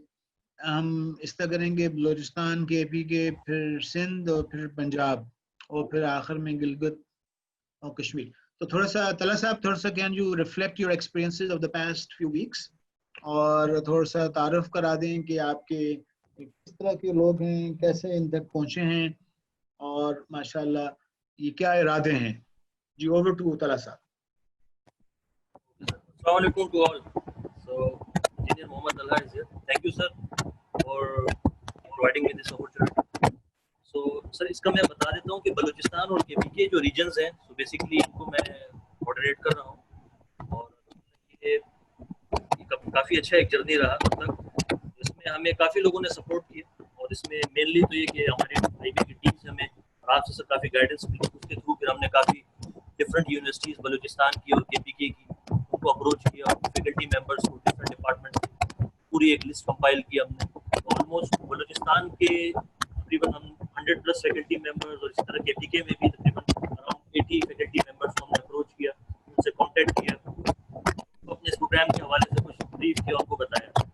Speaker 1: ہم اس طرح کریں گے بلوچستان کے AP کے, پھر سندھ, اور پھر پنجاب, اور پھر آخر میں گلگت اور کشمیر. تو تھوڑا سا طلحہ صاحب تھوڑا سا can you reflect your experiences of the past few weeks, اور تھوڑا سا تعارف کرا دیں کہ آپ کے کس طرح کے لوگ ہیں, کیسے ان تک پہنچے ہیں, اور ماشاءاللہ یہ کیا ارادے ہیں. جی اوور ٹو طلحہ صاحب.
Speaker 2: السلام علیکم to all. So Engineer Mohammad Talha is here. Thank you sir for providing me this opportunity. So sir اس کا میں بتا دیتا ہوں کہ بلوچستان اور KP کے جو ریجنز ہیں, so basically ان کو میں ماڈریٹ کر رہا ہوں, اور یہ کافی اچھا ایک جرنی رہا اب تک. اس میں ہمیں کافی لوگوں نے سپورٹ کیا, اور اس میں مینلی تو یہ کہ ہمارے IB کی ٹیم سے ہمیں آپ سے سر کافی گائیڈنس ملی. اس کے تھرو پھر ہم نے کافی ڈفرینٹ یونیورسٹیز بلوچستان کی اور KP کی ان کو اپروچ کیا, فیکلٹی ممبرس کو ڈفرینٹ ڈپارٹمنٹ کی پوری ایک لسٹ کمپائل کی ہم نے. آلموسٹ بلوچستان کے تقریباً ہم 100+ فیکلٹی ممبرز, اور اس طرح KP کے میں بھی تقریباً اراؤنڈ 80 فیکلٹی ممبرس کو ہم نے اپروچ کیا, ان سے کانٹیکٹ کیا, اپنے اس پروگرام کے حوالے سے کچھ بریف کیا, ان کو بتایا.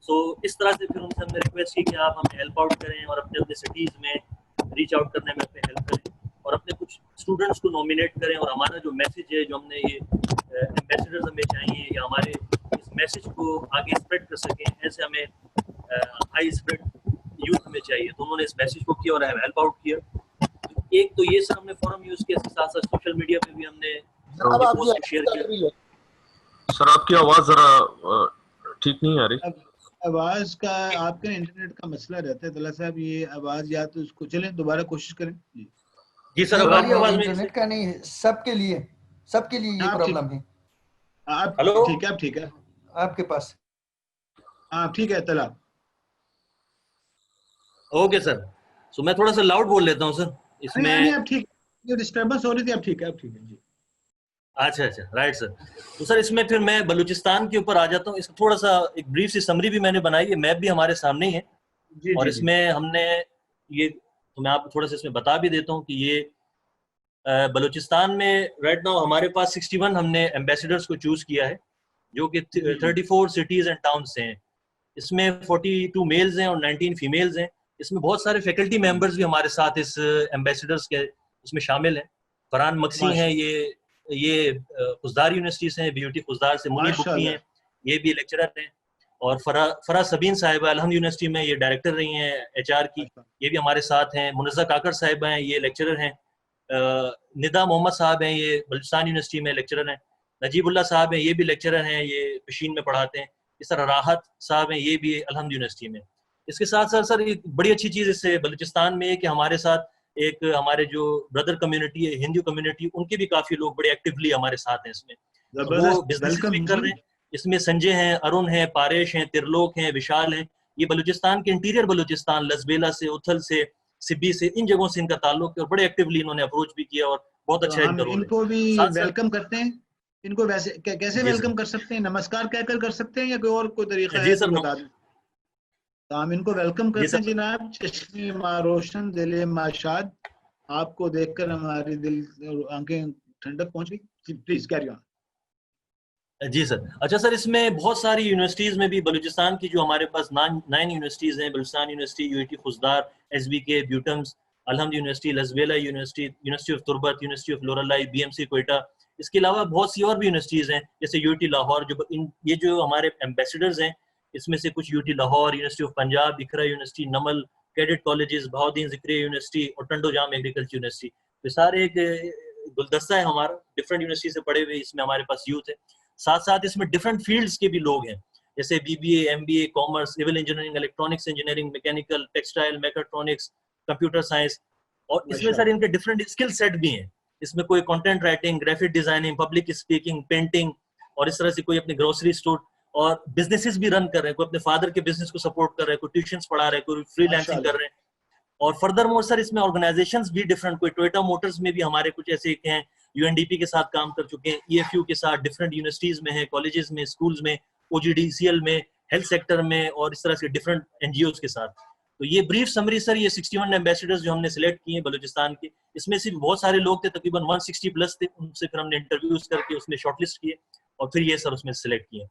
Speaker 2: سو اس طرح سے پھر ان سے ہم نے ریکویسٹ کی کہ آپ ہمیں ہیلپ آؤٹ کریں, اور اپنے اپنے سٹیز میں ریچ آؤٹ کرنے میں ہمیں ہیلپ کریں, اور اپنے کچھ اسٹوڈنٹس کو نامینیٹ کریں, اور ہمارا جو میسج ہے جو ہم نے یہ ایمبیسڈرز ہمیں چاہیے, یا ہمارے اس میسج کو آگے اسپریڈ کر سکیں, ایسے ہمیں ہائی اسپریڈ یوتھ ہمیں چاہیے. تو انہوں نے اس میسج کو کیا اور ہمیں ہیلپ آؤٹ کیا. ایک تو یہ سر ہم نے فورم یوز کیا, اس کے ساتھ ساتھ سوشل میڈیا پہ بھی ہم نے پوسٹ شیئر کیا.
Speaker 3: سر آپ کی آواز ذرا ٹھیک نہیں آ رہی.
Speaker 1: آواز کا آپ کا انٹرنیٹ کا مسئلہ رہتا ہے طلحہ صاحب, یہ آواز یا تو اس کو چلیں دوبارہ کوشش کریں.
Speaker 2: جی سر ہماری آواز میں
Speaker 4: انٹرنیٹ کا نہیں, سب کے لیے یہ پرابلم ہے.
Speaker 1: آپ
Speaker 2: ہلو
Speaker 1: ٹھیک ہے, اب ٹھیک ہے
Speaker 4: آپ کے پاس.
Speaker 1: ہاں ٹھیک ہے طلحہ.
Speaker 2: اوکے سر, سو میں تھوڑا سا لاؤڈ بول لیتا ہوں سر اس میں.
Speaker 1: اب ٹھیک ہے, ڈسٹربنس ہو رہی تھی, اب ٹھیک ہے جی.
Speaker 2: اچھا رائٹ سر. تو سر اس میں پھر میں بلوچستان کے اوپر آ جاتا ہوں. اس تھوڑا سا ایک بریف سی سمری بھی میں نے بنائی ہے, میپ بھی ہمارے سامنے ہی ہے, اور اس میں ہم نے یہ, تو میں آپ کو تھوڑا سا اس میں بتا بھی دیتا ہوں کہ یہ بلوچستان میں رائٹ ناؤ ہمارے پاس 61 ہم نے ایمبیسڈرز کو چوز کیا ہے, جو کہ 34 سٹیز اینڈ ٹاؤنس ہیں. اس میں 42 میلز ہیں اور 19 فیمیلز ہیں. اس میں بہت سارے فیکلٹی ممبرز بھی ہمارے ساتھ اس ایمبیسڈرز کے اس میں شامل ہیں. فرحان مکسی ہیں, یہ خزدار یونیورسٹی سے ہیں, BUT خزدار سے. منی بکری ہیں, یہ بھی لیکچرر ہیں. اور فرا سبین صاحبہ الحمد یونیورسٹی میں یہ ڈائریکٹر رہی ہیں HR کی, یہ بھی ہمارے ساتھ ہیں. منزہ کاکڑ صاحبہ ہیں, یہ لیکچرر ہیں. ندا محمد صاحب ہیں, یہ بلوچستان یونیورسٹی میں لیکچرر ہیں. نجیب اللہ صاحب ہیں, یہ بھی لیکچرر ہیں, یہ پشین میں پڑھاتے ہیں. اس طرح راحت صاحب ہیں, یہ بھی الحمد یونیورسٹی میں. اس کے ساتھ ساتھ سر ایک بڑی اچھی چیز اس سے بلوچستان میں ہے کہ ہمارے ساتھ ایک ہمارے جو بردر کمیونٹی ہے, ہندو کمیونٹی, ان کے بھی کافی لوگ بڑے ایکٹیولی ہمارے ساتھ ہیں اس میں. وہ بزنس بھی کر رہے ہیں. اس میں سنجے ہیں, ارون ہیں, پاریش ہیں, ترلوک ہیں, وشال ہیں. یہ بلوچستان کے انٹیریئر بلوچستان, لسبیلا سے, اتھل سے, سبی سے, ان جگہوں سے ان کا تعلق ہے, اور بڑے ایکٹیولی انہوں نے اپروچ بھی کیا, اور بہت اچھا ان کا رول ہے.
Speaker 1: ان کو بھی ویلکم کرتے ہیں. ان کو ویسے کیسے ویلکم کر سکتے ہیں؟ نمسکار کہہ کر سکتے ہیں, یا کوئی اور کوئی طریقہ ہے تو بتا دیں. تو ہم ان کو ویلکم کرتے ہیں جناب. چشمے ما روشن, دل ما شاد. آپ کو دیکھ کر ہماری دل آنکھیں ٹھنڈک پہنچ گئی. Please carry on.
Speaker 2: جی سر. اچھا سر, اس میں بہت ساری یونیورسٹیز میں بھی بلوچستان کی جو ہمارے پاس 9 یونیورسٹیز ہیں, Balochistan university, UAT Khuzdar, SBK, BUITEMS, Alhamd university, Lasbela university, university of Turbat, university of Loralai, BMC Quetta, اس کے علاوہ بہت سی اور بھی یونیورسٹیز ہیں جیسے یو ٹی لاہور. یہ جو ہمارے ایمبیسیڈرز ہیں اس میں سے کچھ U T Lahore, university of Punjab, Iqra university, NUML, cadet colleges, Bahauddin Zakariya university اور ٹنڈو جام ایگریکلچر یونیورسٹی. یہ سارے ایک گلدستہ ہے ہمارا, ڈفرینٹ یونیورسٹی سے پڑھے ہوئے اس میں ہمارے پاس یوتھ ہے. ساتھ ساتھ اس میں ڈفرینٹ فیلڈس کے بھی لوگ ہیں جیسے B B A, M B A, commerce, civil engineering, electronics engineering, mechanical, textile, mechatronics, computer science. اور اس میں سر ان کے ڈفرینٹ اسکل سیٹ بھی ہیں. اس میں کوئی content writing, graphic designing, public speaking, painting, اور اس طرح سے کوئی اپنے گروسری اسٹور اور بزنسز بھی رن کر رہے ہیں, کوئی اپنے فادر کے بزنس کو سپورٹ کر رہے ہیں, کوئی ٹیوشنس پڑھا رہے ہیں, کوئی فری لانسنگ کر رہے ہیں. اور فردر مور سر اس میں آرگنائزیشنز بھی ڈفرنٹ, کوئی ٹویوٹا موٹرز میں بھی ہمارے کچھ ایسے ہیں, یو این ڈی پی کے ساتھ کام کر چکے ہیں, ای ایف یو کے ساتھ, ڈفرنٹ یونیورسٹیز میں ہیں, کالجز میں, اسکولز میں, او جی ڈی سی ایل میں, ہیلتھ سیکٹر میں, اور اس طرح سے ڈفرنٹ این جی اوز کے ساتھ. تو یہ بریف سمری سر یہ 61 ایمبیسیڈرز جو ہم نے سلیکٹ کیے ہیں بلوچستان کے, اس میں سے بہت سارے لوگ تھے, تقریباً 160 پلس تھے, ان سے پھر ہم نے انٹرویوز کر کے اس میں شارٹ لسٹ کیے اور پھر یہ سر اس میں سلیکٹ کیے.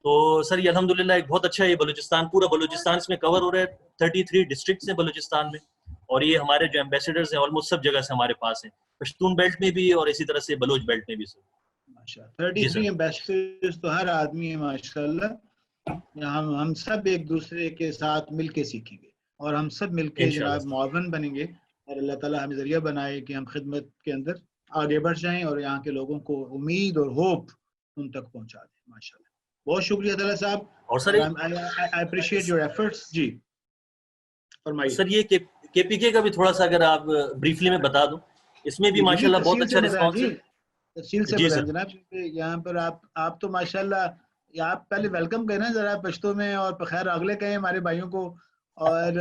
Speaker 2: تو سر یہ الحمدللہ ایک بہت اچھا یہ بلوچستان, پورا بلوچستان اس میں کور ہو رہا ہے. 33 ڈسٹرکٹس ہیں بلوچستان میں, اور یہ ہمارے جو ایمبیسیڈرز ہیں آلموسٹ سب جگہ سے ہمارے پاس ہیں, پشتون بیلٹ میں بھی اور اسی طرح سے بلوچ بیلٹ میں بھی. سر
Speaker 1: ماشاءاللہ 33 ایمبیسیڈرز تو ہر آدمی ہے ماشاءاللہ. ہم سب ایک دوسرے کے ساتھ مل کے سیکھیں گے اور ہم سب مل کے جناب معاون بنیں گے, اور اللہ تعالیٰ ہمیں ذریعہ بنائے کہ ہم خدمت کے اندر آگے بڑھ جائیں اور یہاں کے لوگوں کو امید اور ہوپ ان تک پہنچا دیں. ماشاءاللہ بہت شکریہ طلعت صاحب,
Speaker 2: اور سر
Speaker 1: I appreciate your efforts. جی فرمائیے
Speaker 2: سر. یہ کے پی کے کا بھی تھوڑا سا اگر آپ بریفلی میں بتا دوں, اس میں بھی ماشاءاللہ بہت اچھا رسپانس ہے.
Speaker 1: تفصیل سے بتائیں جناب, یہاں پر آپ تو ماشاءاللہ آپ پہلے ویلکم کہیں نا ذرا پشتو میں, اور بخیر اگلے کہیں ہمارے بھائیوں کو. اور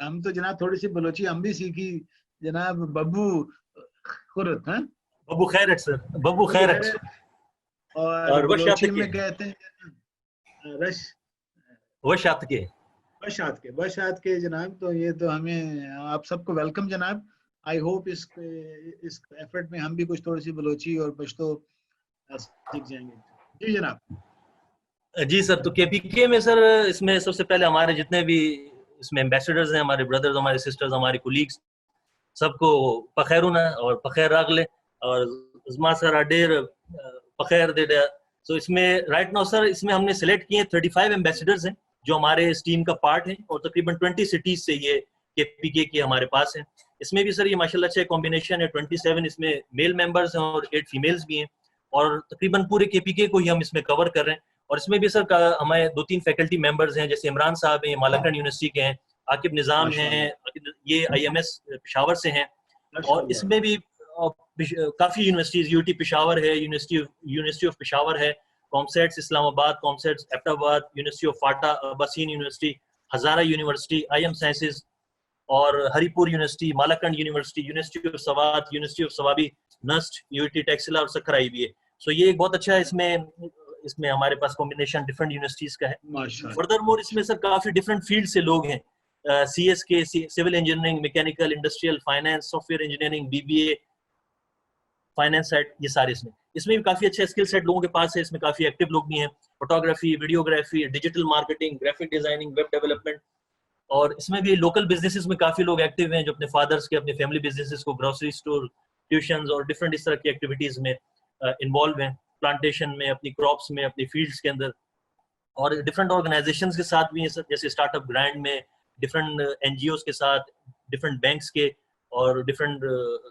Speaker 1: ہم تو جناب تھوڑی سی بلوچی ہم بھی سیکھی جناب. ببو خورت, ہاں
Speaker 2: ببو خیرت سر, ببو خیرت.
Speaker 1: اور بلوچی میں کہتے ہیں رش وشات کے جناب. تو یہ تو ہمیں آپ سب کو ویلکم جناب. آئی ہوپ اس ایفرٹ میں ہم بھی کچھ تھوڑی سی بلوچی اور پشتو سیکھ جائیں گے. جی جناب.
Speaker 2: جی سر, تو کے پی کے میں سر اس میں سب سے پہلے ہمارے جتنے بھی اس میں ایمبیسیڈرز ہیں, ہمارے بردرز, ہمارے سسٹرز, ہمارے کولیگز, سب کو پخیرون اور پخیر راغلے اور زما سر اڈیر پخیر دے دیا. تو اس میں رائٹ ناؤ سر اس میں ہم نے سلیکٹ کیے 35 ایمبیسیڈرز ہیں جو ہمارے اس ٹیم کا پارٹ ہیں, اور تقریباً 20 سٹیز سے یہ کے پی کے ہمارے پاس ہیں. اس میں بھی سر یہ ماشاءاللہ اچھا کمبینیشن ہے, 27 اس میں میل ممبرز ہیں اور 8 فیمیلز بھی ہیں, اور تقریباً پورے کے پی کے کو ہی ہم اس میں کور کر رہے ہیں. اور اس میں بھی سر ہمارے 2-3 فیکلٹی ممبرز ہیں, جیسے عمران صاحب ہیں, مالاکنڈ یونیورسٹی کے ہیں, عاقب نظام ہیں, یہ آئی ایم ایس پشاور سے ہیں. اور اس میں بھی کافی یونیورسٹیز, یو ٹی پشاور ہے, یونیورسٹی آف پشاور ہے, COMSATS Islamabad, COMSATS Abbottabad, university of FATA, بسین university, Hazara university, I M sciences, اور Haripur university, Malakand university, university of Swat, university of Swabi, NUST, U T Taxila اور سکھر آئی بی ہے. سو یہ ایک بہت اچھا اس میں ہمارے پاس کمبینیشن ڈفرنٹ یونیورسٹیز کا ہے. فردر مور اس میں سر کافی ڈفرنٹ فیلڈ سے لوگ ہیں, C S E, civil engineering, mechanical, industrial, finance, software engineering, B B A, finance set, یہ سارے اس میں بھی کافی اچھے اسکل سیٹ لوگوں کے پاس ہے. اس میں کافی ایکٹیو لوگ بھی ہیں, photography, videography, digital marketing, graphic designing, web development. اور اس میں بھی لوکل بزنسز میں کافی لوگ ایکٹیو ہیں جو اپنے فادرز کے, اپنے فیملی بزنسز کو, گروسری اسٹور, ٹیوشنز اور ڈفرنٹ اس طرح کی ایکٹیویٹیز میں انوالو ہیں, پلانٹیشن میں, اپنی کراپس میں, اپنی فیلڈس کے اندر. اور ڈفرنٹ آرگنائزیشنز کے ساتھ بھی ہیں سر, جیسے اسٹارٹ اپ گرینڈ میں, ڈفرنٹ این جی اوز کے ساتھ, ڈفرنٹ بینکس کے, اور ڈفرنٹ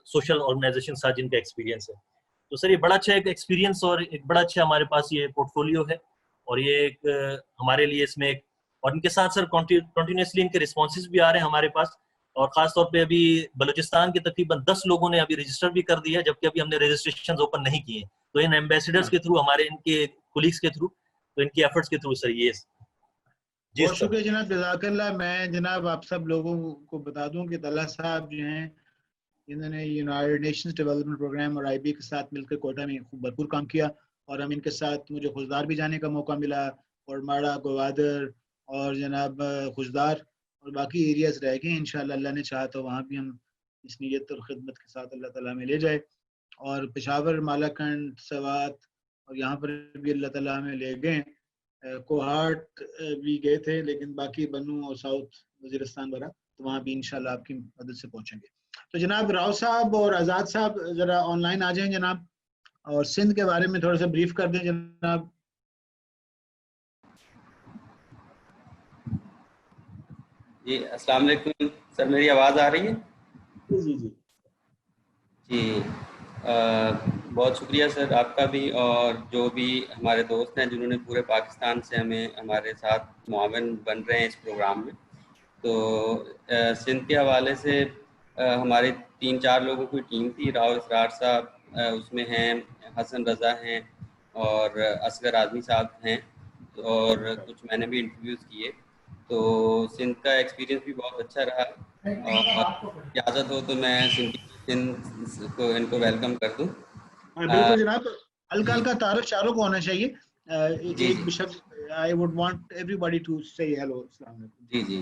Speaker 2: سوشل آرگنائزیشن ساتھ جن کا ایکسپیرینس ہے. تو سر یہ بڑا اچھا ایک ایکسپیرینس اور ایک بڑا اچھا ہمارے پاس یہ پورٹ فولیو ہے, اور یہ ایک ہمارے لیے اس میں ایک, اور ان کے ساتھ سر کنٹینیوسلی ان کے رسپانسز بھی آ رہے ہیں ہمارے پاس. اور خاص طور پہ ابھی بلوچستان کے تقریباً 10 لوگوں نے ابھی رجسٹر بھی کر دیا, جبکہ ابھی ہم نے رجسٹریشن اوپن نہیں کیے. تو ان ایمبیسیڈرز کے تھرو, ہمارے ان کے کولیگز کے تھرو, تو ان کی ایفرٹس کے تھرو سر یہ.
Speaker 1: جی بہت شکریہ جناب, جزاک اللہ. میں جناب آپ سب لوگوں کو بتا دوں کہ طلعت صاحب جو ہیں انہوں نے یونائیٹڈ نیشنز ڈیولپمنٹ پروگرام اور آئی بی کے ساتھ مل کر کوئٹہ میں خوب بھرپور کام کیا, اور ہم ان کے ساتھ مجھے خوشدار بھی جانے کا موقع ملا, اور ماڑا, گوادر اور جناب خوشدار اور باقی ایریاز رہ گئے. انشاءاللہ اللہ نے چاہا تو وہاں بھی ہم اس نیت اور خدمت کے ساتھ اللہ تعالیٰ میں لے جائے. اور پشاور, مالاکنڈ, سوات, اور یہاں پر بھی اللہ تعالیٰ ہمیں لے گئے. کوہاٹ بھی گئے تھے, لیکن باقی بنو اور ساؤتھ وزیرستان وغیرہ, تو وہاں بھی انشاءاللہ آپ کی مدد سے پہنچیں گے. تو جناب راؤ صاحب اور آزاد صاحب ذرا آن لائن آ جائیں جناب, اور سندھ کے بارے میں تھوڑا سا بریف کر دیں جناب.
Speaker 5: جی السلام علیکم سر, میری آواز آ رہی ہے؟
Speaker 1: جی جی
Speaker 5: جی بہت شکریہ سر آپ کا بھی, اور جو بھی ہمارے دوست ہیں جنہوں نے پورے پاکستان سے ہمارے ساتھ معاون بن رہے ہیں اس پروگرام میں. تو سندھ کے حوالے سے ہماری 3-4 لوگوں کی ٹیم تھی. راؤ اسرار صاحب اس میں ہیں, حسن رضا ہیں, اور اصغر اعظمی صاحب ہیں, اور کچھ میں نے بھی انٹرویوز کیے. تو سندھ کا ایکسپیرینس بھی بہت اچھا رہا, اور اجازت ہو تو میں سندھ کو ان کو ویلکم کر دوں.
Speaker 1: بالکل جناب, ہلکا ہلکا تعارف چاروں کو ہونا چاہیے. ایک شخص I would want everybody to say hello. السلام علیکم.
Speaker 5: جی جی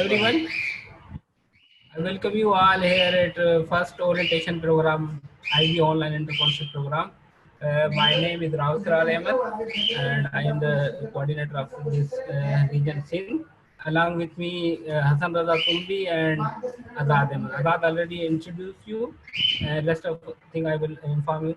Speaker 6: everyone. I welcome you all here at first orientation program, IB online entrepreneurship program. My name is Rao Sarar Ahmed, and I am the coordinator of this region Sindh. Along with me, Hassan Raza Kumbi and Azad Ahmed. Azad already introduced you. Rest of thing I will inform you.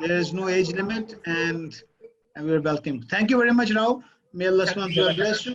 Speaker 1: there is no age limit and we are welcome. Thank you very much Rao. May Allah subhanahu wa ta'ala bless you.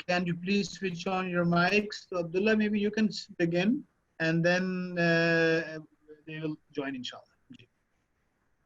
Speaker 1: can you please switch on your mics? So Abdullah, maybe you can begin and then they will join inshallah.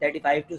Speaker 7: 35 to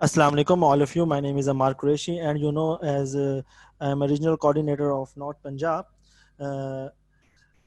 Speaker 8: Assalamu alaikum all of you. My name is Ammar Qureshi, and you know, as I am a regional coordinator of North Punjab.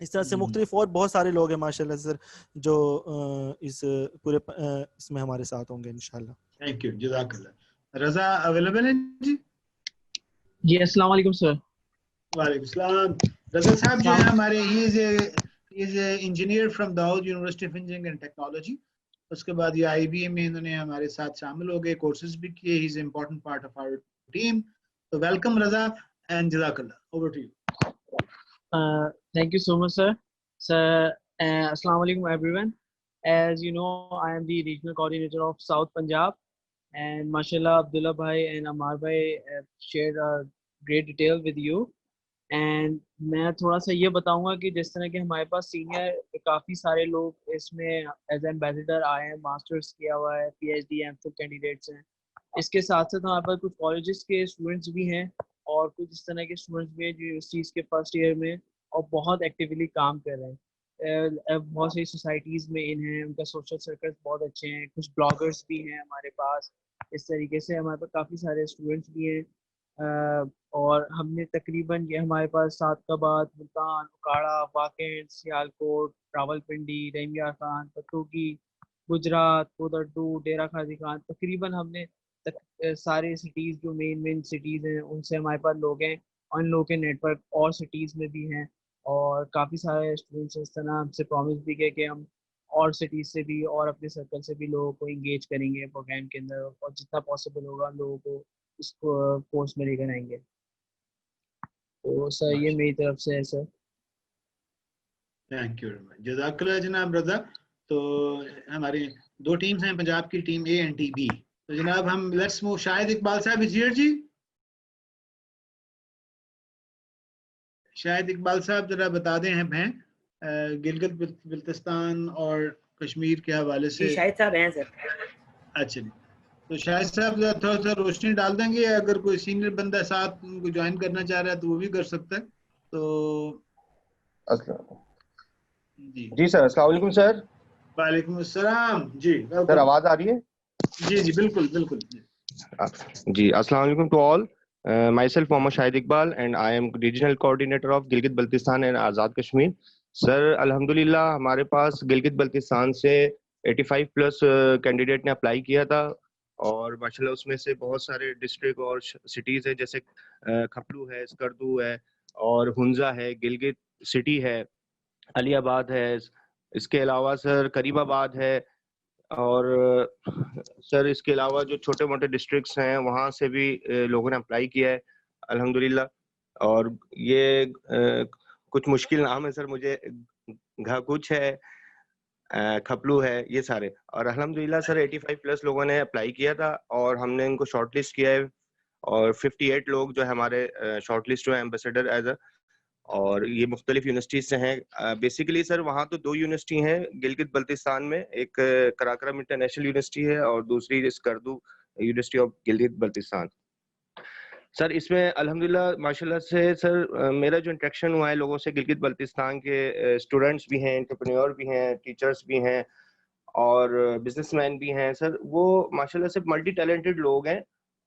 Speaker 8: اس طرح سے مختلف اور بہت سارے لوگ ہیں ماشاءاللہ سر جو اس پورے اس میں ہمارے ساتھ ہوں گے انشاءاللہ.
Speaker 1: تھینک یو، جزاک اللہ. رضا اویلیبل ہے جی؟
Speaker 9: جی السلام علیکم سر.
Speaker 1: وعلیکم السلام. رضا صاحب جو ہے ہمارے he is engineer from Dawood university of engineering and technology. اس کے بعد یہ آئی بی اے میں انہوں نے ہمارے ساتھ شامل ہو گئے، کورسز بھی کیے. He is important part of our team. تو ویلکم رضا اینڈ جزاک اللہ. Over to you.
Speaker 9: Thank you so much, sir. Sir, Assalamu alaikum everyone. As you know, I am the regional coordinator of South Punjab, and mashallah Abdullah bhai and Amar bhai have shared a great detail with you. And میں تھوڑا سا یہ بتاؤں گا کہ جس طرح کہ ہمارے پاس سینئر کافی سارے لوگ اس میں ایز ایمبیسڈر آئے ہیں، ماسٹرس کیا ہوا ہے، P H D M phil candidates ہیں. اس کے ساتھ ساتھ ہمارے پاس کچھ کالجز کے اسٹوڈنٹس بھی ہیں اور کچھ اس طرح کے اسٹوڈنٹس بھی ہیں جو یونیورسٹیز کے فرسٹ ایئر میں اور بہت ایکٹیولی کام کر رہے ہیں. بہت سی سوسائٹیز میں ان ہیں، ان کا سوشل سرکلس بہت اچھے ہیں. کچھ بلاگرس بھی ہیں ہمارے پاس. اس طریقے سے ہمارے پاس کافی سارے اسٹوڈنٹس بھی ہیں. اور ہم نے تقریباً یہ ہمارے پاس سعدآباد، ملتان، اکاڑا، واقعات، سیالکوٹ، راولپنڈی، رحیم خان، پتوکی، گجرات، کودرڈو، ڈیرہ غازی خان، تقریباً ہم نے سارے سٹیز جو مین سٹیز ہیں ان سے ہمارے پاس لوگ ہیں. اور ان لوگوں کے نیٹ ورک اور سٹیز میں بھی ہیں. اور کافی سارے اسٹوڈنٹس اس طرح ہم سے پرومس بھی کیا کہ ہم اور سٹیز سے بھی اور اپنے سرکل سے بھی لوگوں کو انگیج کریں گے پروگرام کے اندر، اور جتنا پاسبل ہوگا لوگوں کو اس کورس میں لے کر آئیں گے. تو سر یہ میری طرف سے ہے sir.
Speaker 1: Thank you very much. جزاک اللہ جناب رضا. تو ہماری دو ٹیمز ہیں پنجاب کی، team a and team B. تو جناب ہم لیٹس موو. شاہد اقبال صاحب از ہیئر جی. شاہد اقبال صاحب ذرا بتا دیں ہیں گلگت بلتستان اور کشمیر کے حوالے سے.
Speaker 7: شاہد صاحب ہیں سر.
Speaker 1: اچھا جی. تو شاہد صاحب تھوڑا سا روشنی ڈال دیں گے، اگر کوئی سینئر بندہ ساتھ ان کو جوائن کرنا چاہ رہا ہے تو وہ بھی کر سکتا ہے. تو
Speaker 10: جی سر السلام علیکم سر.
Speaker 1: وعلیکم السلام جی.
Speaker 10: سر آواز آ رہی ہے؟
Speaker 1: جی جی بالکل بالکل.
Speaker 10: جی السلام علیکم to all. myself Mohammad Shahid Iqbal and I am regional coordinator of Gilgit Baltistan and Azad Kashmir. سر الحمدللہ ہمارے پاس گلگت بلتستان سے 85 پلس کینڈیڈیٹ نے اپلائی کیا تھا، اور ماشاءاللہ اس میں سے بہت سارے ڈسٹرکٹ اور سٹیز ہیں جیسے کھپلو ہے، اسکردو ہے، اور ہنزا ہے، گلگت سٹی ہے، علی آباد ہے، اس کے علاوہ سر کریم آباد ہے، اور سر اس کے علاوہ جو چھوٹے موٹے ڈسٹرکٹس ہیں وہاں سے بھی لوگوں نے اپلائی کیا ہے الحمدللہ. اور یہ کچھ مشکل نام ہے سر، مجھے کچھ ہے، کھپلو ہے، یہ سارے. اور الحمدللہ سر 85 پلس لوگوں نے اپلائی کیا تھا اور ہم نے ان کو شارٹ لسٹ کیا ہے، اور 58 لوگ جو ہے ہمارے شارٹ لسٹ ہوئے ایمبیسڈر ایز اے. اور یہ مختلف یونیورسٹیز سے ہیں. بیسیکلی سر وہاں تو دو یونیورسٹی ہیں گلگت بلتستان میں، ایک کراکرم انٹرنیشنل یونیورسٹی ہے اور دوسری اسکردو یونیورسٹی آف گلگت بلتستان. سر اس میں الحمدللہ ماشاءاللہ سے سر میرا جو انٹریکشن ہوا ہے لوگوں سے، گلگت بلتستان کے اسٹوڈنٹس بھی ہیں، انٹرپرینور بھی ہیں، ٹیچرس بھی ہیں اور بزنس مین بھی ہیں سر، وہ ماشاءاللہ سے ملٹی ٹیلنٹڈ لوگ ہیں.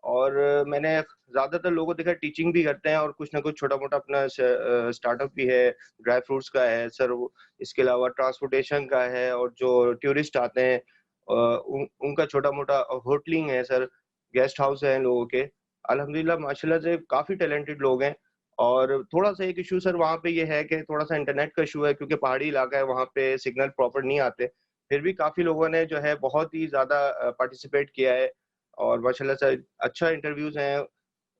Speaker 10: اور میں نے زیادہ تر لوگوں کو دیکھا ٹیچنگ بھی کرتے ہیں اور کچھ نہ کچھ چھوٹا موٹا اپنا اسٹارٹ اپ بھی ہے، ڈرائی فروٹس کا ہے سر، اس کے علاوہ ٹرانسپورٹیشن کا ہے، اور جو ٹورسٹ آتے ہیں ان کا چھوٹا موٹا ہوٹلنگ ہے سر، گیسٹ ہاؤس ہیں لوگوں کے. الحمدللہ ماشاءاللہ سے کافی ٹیلنٹڈ لوگ ہیں. اور تھوڑا سا ایک ایشو سر وہاں پہ یہ ہے کہ تھوڑا سا انٹرنیٹ کا ایشو ہے، کیونکہ پہاڑی علاقہ ہے، وہاں پہ سگنل پراپر نہیں آتے. پھر بھی کافی لوگوں نے جو ہے بہت ہی زیادہ پارٹیسپیٹ کیا ہے اور ماشاءاللہ سے اچھا انٹرویوز ہیں.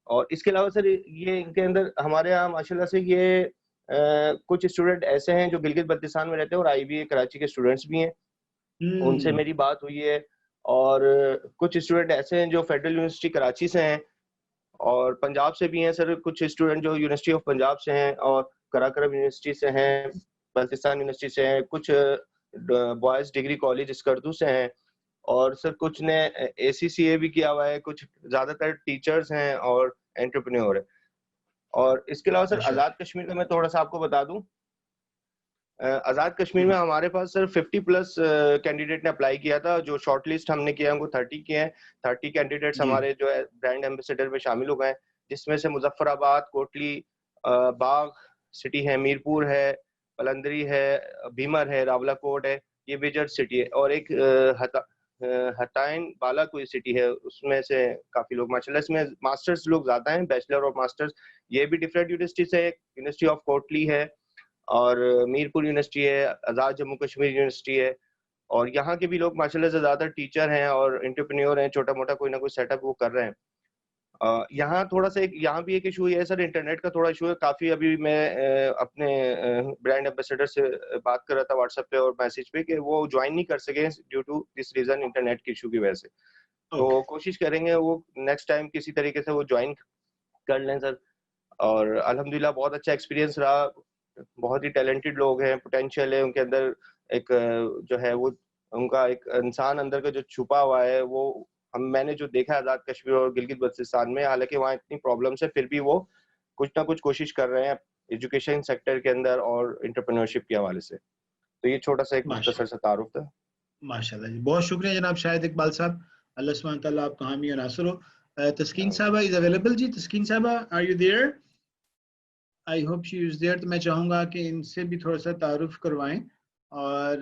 Speaker 10: اور اس کے علاوہ سر یہ ان کے اندر ہمارے یہاں ماشاءاللہ سے یہ کچھ اسٹوڈنٹ ایسے ہیں جو گلگت بلتستان میں رہتے ہیں اور آئی بی اے کراچی کے اسٹوڈنٹس بھی ہیں، ان سے میری بات ہوئی ہے. اور کچھ اسٹوڈنٹ ایسے ہیں جو فیڈرل یونیورسٹی کراچی سے ہیں اور پنجاب سے بھی ہیں سر، کچھ اسٹوڈنٹ جو یونیورسٹی آف پنجاب سے ہیں اور کراکرم یونیورسٹی سے ہیں، بلتستان یونیورسٹی سے ہیں، کچھ بوائز ڈگری کالج اسکردو سے ہیں، اور سر کچھ نے اے سی سی اے بھی کیا ہوا ہے، کچھ زیادہ تر ٹیچرز ہیں اور انٹرپرینور ہیں. اور اس کے علاوہ سر آزاد کشمیر کا میں تھوڑا سا آپ کو بتا دوں، آزاد کشمیر میں ہمارے پاس سر 50 پلس کینڈیڈیٹ نے اپلائی کیا تھا. جو شارٹ لسٹ ہم نے کیا ان کو 30 کیے ہیں. 30 کینڈیڈیٹس ہمارے جو ہے برانڈ ایمبیسڈر میں شامل ہو گئے ہیں، جس میں سے مظفر آباد، کوٹلی، باغ سٹی ہے، میرپور ہے، پلندری ہے, بھیمر ہے, راولا کوٹ ہے, یہ میجر سٹی ہے, اور ایک ہٹائن بالا کوئی سٹی ہے, اس میں سے کافی لوگ ماشاءاللہ اس میں ماسٹرز لوگ زیادہ ہیں, بیچلر اور ماسٹرز. یہ بھی ڈفرینٹ یونیورسٹی سے, یونیورسٹی آف کوٹلی ہے اور میرپور یونیورسٹی ہے, آزاد جموں کشمیر یونیورسٹی ہے, اور یہاں کے بھی لوگ ماشاءاللہ سے زیادہ ٹیچر ہیں اور انٹرپرینیور ہیں, چھوٹا موٹا کوئی نہ کوئی سیٹ اپ وہ کر رہے ہیں. یہاں تھوڑا سا یہاں بھی ایک ایشو یہ ہے سر, انٹرنیٹ کا تھوڑا ایشو ہے کافی. ابھی میں اپنے برانڈ ایمبیسڈر سے بات کر رہا تھا واٹس ایپ پہ اور میسج پہ کہ وہ جوائن نہیں کر سکے due to this reason, internet کے ایشو کی وجہ سے. تو کوشش کریں گے وہ نیکسٹ ٹائم کسی طریقے سے وہ جوائن کر لیں سر. اور الحمدللہ بہت اچھا ایکسپیرینس رہا, بہت ہی ٹیلنٹڈ لوگ ہیں, پوٹینشیل ہے ان کے اندر, ایک جو ہے وہ ان کا ایک انسان اندر کا جو چھپا ہوا ہے وہ میں نے جو دیکھا ہے آزاد کشمیر اور گلگت بلتستان میں, حالانکہ وہاں اتنی پرابلمس ہے پھر بھی وہ کچھ نہ کچھ کوشش کر رہے ہیں ایجوکیشن سیکٹر کے اندر اور انٹرپرینورشپ کے حوالے سے. تو یہ چھوٹا سا ایک مختصر سا تعارف تھا.
Speaker 1: ماشاءاللہ جی, بہت شکریہ جناب شاہد اقبال صاحب, اللہ سبحانہ تعالیٰ آپ کا حامی و ناصر ہو. تسکین صاحبہ از اویلیبل جی, تسکین صاحبہ are you there? I hope she is there. تو میں چاہوں گا کہ ان سے بھی تھوڑا سا تعارف کروائیں. اور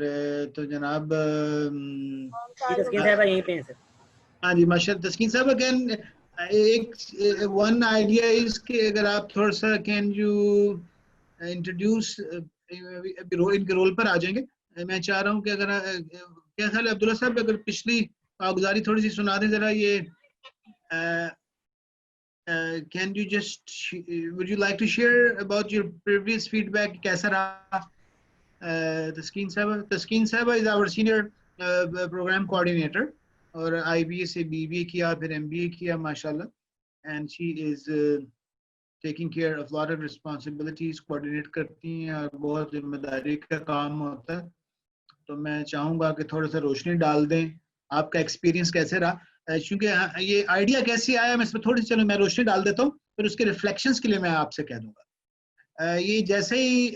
Speaker 1: تو جناب
Speaker 7: تسکین صاحبہ یہیں پہ ہیں سر.
Speaker 1: ہاں جی ماشاءاللہ. تسکین صاحبہ کین ایک ون آئیڈیا از کہ اگر آپ تھوڑا سا کین یو انٹروڈیوس ان کے رول پر آ جائیں گے. میں چاہ رہا ہوں کہ اگر کیا خیال ہے عبداللہ صاحب, اگر پچھلی کارگزاری تھوڑی سی سنا دیں ذرا. یہ can you just would you like to share about your previous feedback, کیسا رہا؟ تسکین صاحبہ is our senior program coordinator, اور IBA سے BBA کیا, پھر MBA کیا ماشاءاللہ, and she is taking care of lot of responsibilities, coordinate کرتی ہیں اور بہت ذمہ داری کا کام ہوتا ہے. تو میں چاہوں گا کہ تھوڑا سا روشنی ڈال دیں, آپ کا ایکسپیرینس کیسے رہا, چونکہ یہ آئیڈیا کیسے آیا میں اس میں تھوڑی سی, چلو میں روشنی ڈال دیتا ہوں, پھر اس کے ریفلیکشنز کے لیے میں آپ سے کہہ دوں گا. یہ جیسے ہی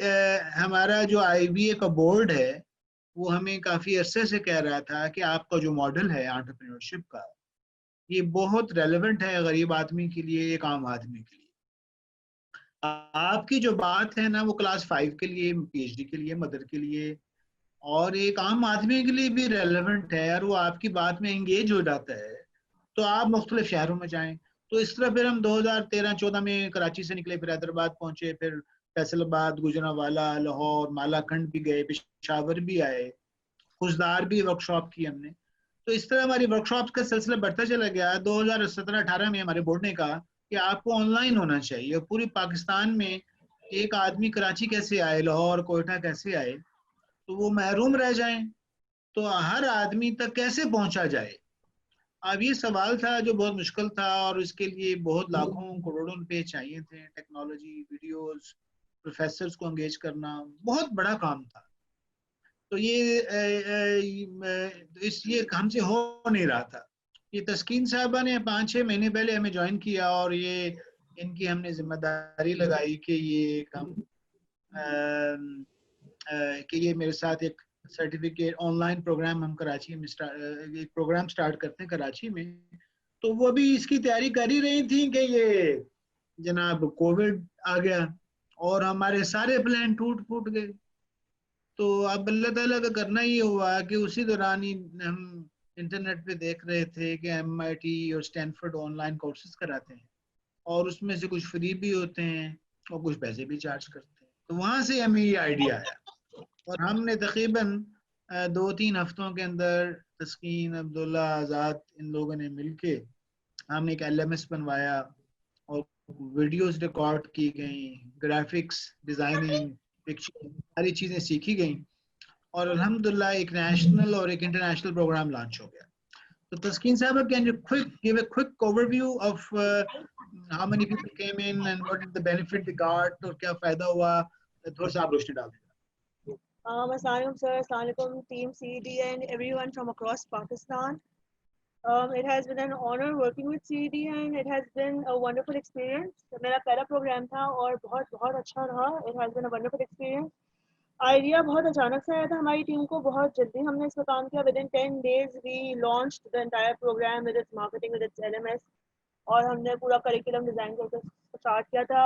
Speaker 1: ہمارا جو IBA کا بورڈ ہے وہ ہمیں کافی عرصے سے کہہ رہا تھا کہ آپ کا جو ماڈل ہے انٹرپرینورشپ کا یہ بہت ریلیونٹ ہے غریب آدمی کے لیے, ایک عام آدمی کے لیے. آپ کی جو بات ہے نا وہ کلاس 5 کے لیے, PhD کے لیے, مدر کے لیے, اور ایک عام آدمی کے لیے بھی ریلیونٹ ہے, اور وہ آپ کی بات میں انگیج ہو جاتا ہے. تو آپ مختلف شہروں میں جائیں. تو اس طرح پھر ہم 2013-14 میں کراچی سے نکلے, پھر حیدرآباد پہنچے, پھر فیصل آباد, گوجرانوالا, لاہور, مالاکنڈ بھی گئے, پشاور بھی آئے, خوزدار بھی ورکشاپ کی ہم نے. تو اس طرح ہماری ورکشاپس کا سلسلہ بڑھتا چلا گیا. 2017-18 میں ہمارے بورڈ نے کہا کہ آپ کو آن لائن ہونا چاہیے. پوری پاکستان میں ایک آدمی کراچی کیسے آئے, لاہور, کوئٹہ کیسے آئے, تو وہ محروم رہ جائیں, تو ہر آدمی تک کیسے پہنچا جائے. اب یہ سوال تھا جو بہت مشکل تھا, اور اس کے لیے بہت لاکھوں کروڑوں روپے چاہیے تھے. ٹیکنالوجی, ویڈیوز, پروفیسرز کو انگیج کرنا بہت بڑا کام تھا. تو یہ اس لیے ہم سے ہو نہیں رہا تھا. یہ تسکین صاحبہ نے 5-6 مہینے پہلے ہمیں جوائن کیا, اور یہ ان کی ہم نے ذمہ داری لگائی کہ یہ ہم کہ یہ میرے ساتھ ایک سرٹیفکیٹ آن لائن پروگرام ہم کراچی میں ایک پروگرام سٹارٹ کرتے ہیں کراچی میں. تو وہ بھی اس کی تیاری کر ہی رہی تھیں کہ یہ جناب کووڈ آ گیا اور ہمارے سارے پلان ٹوٹ پھوٹ گئے. تو اب اللہ تعالیٰ کا کرنا یہ ہوا کہ اسی دوران ہی ہم انٹرنیٹ پہ دیکھ رہے تھے کہ MIT اور اسٹینفورڈ آن لائن کورسز کراتے ہیں, اور اس میں سے کچھ فری بھی ہوتے ہیں اور کچھ پیسے بھی چارج کرتے ہیں. تو وہاں سے ہمیں یہ آئیڈیا آیا, اور ہم نے تقریباً 2-3 ہفتوں کے اندر تسکین, عبداللہ, آزاد, ان لوگوں نے مل کے ہم نے ایک LMS بنوایا, اور ویڈیوز ریکارڈ کی گئیں, گرافکس, ڈیزائننگ, پکچر, ساری چیزیں سیکھی گئیں, اور الحمدللہ ایک نیشنل اور ایک انٹرنیشنل پروگرام لانچ ہو گیا. تو تسکین صاحب, can you give a quick overview of how many people came in and what is the benefit they got, اور کیا فائدہ ہوا, تھوڑا سا آپ روشنی ڈال دیں.
Speaker 11: Assalamu alaikum sir, assalamu alaikum team CED and everyone from across Pakistan. It has been an honor working with CED and it has been a wonderful experience. میرا پہلا پروگرام تھا اور بہت اچھا رہا. It has been a wonderful experience. Idea بہت اچانک سے آیا تھا ہماری ٹیم کو, بہت جلدی ہم نے اس پہ کام کیا. Within 10 days we launched the entire program with its marketing, with its LMS, اور ہم نے پورا کریکولم ڈیزائن کر کے اسٹارٹ کیا تھا.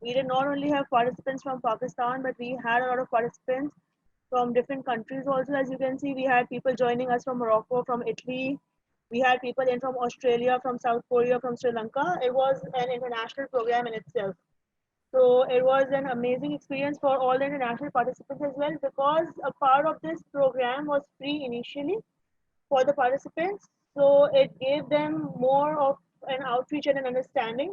Speaker 11: We did not only have participants from Pakistan, but we had a lot of participants from different countries also. As you can see, we had people joining us from Morocco, from Italy. We had people in from Australia, from South Korea, from Sri Lanka. It was an international program in itself. So it was an amazing experience for all the international participants as well, because a part of this program was free initially for the participants. So it gave them more of an outreach and an understanding.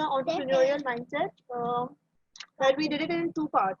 Speaker 11: the entrepreneurial mindset, that we did it in 2 parts.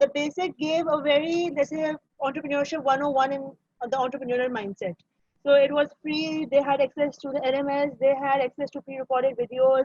Speaker 11: The basic gave a very, let's say, entrepreneurship 101 in the entrepreneurial mindset. So it was free. They had access to the LMS. They had access to pre-recorded videos,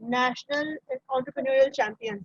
Speaker 11: national entrepreneurial champions.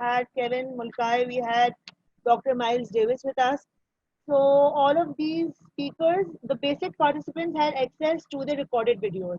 Speaker 11: had Kevin Mulcahy, we had Dr. Miles Davis with us. So all of these speakers, the basic participants had access to the recorded videos.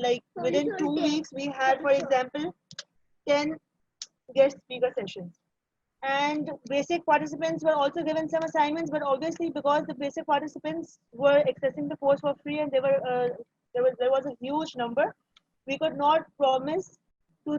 Speaker 11: like within 2 weeks we had, for example, 10 guest speaker sessions. And basic participants were also given some assignments, but obviously because the basic participants were accessing the course for free and they were there was a huge number, we could not promise to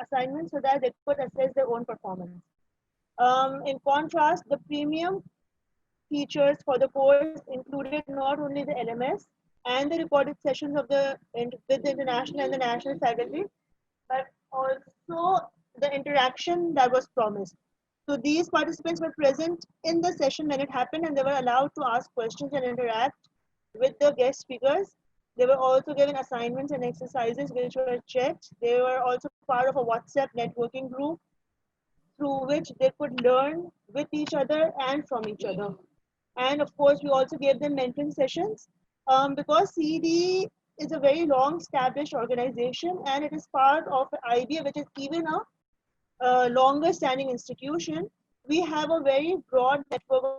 Speaker 11: assignments so that they could assess their own performance. In contrast, the premium features for the course included not only the LMS and the recorded sessions of with the international and the national faculty, but also the interaction that was promised. So these participants were present in the session when it happened, and they were allowed to ask questions and interact with the guest speakers. They were also given assignments and exercises which were checked. They were also part of a WhatsApp networking group through which they could learn with each other and from each other. And of course, we also gave them mentoring sessions because CED is a very long established organization and it is part of IBA, which is even a longer standing institution. We have a very broad network.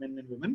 Speaker 1: men and women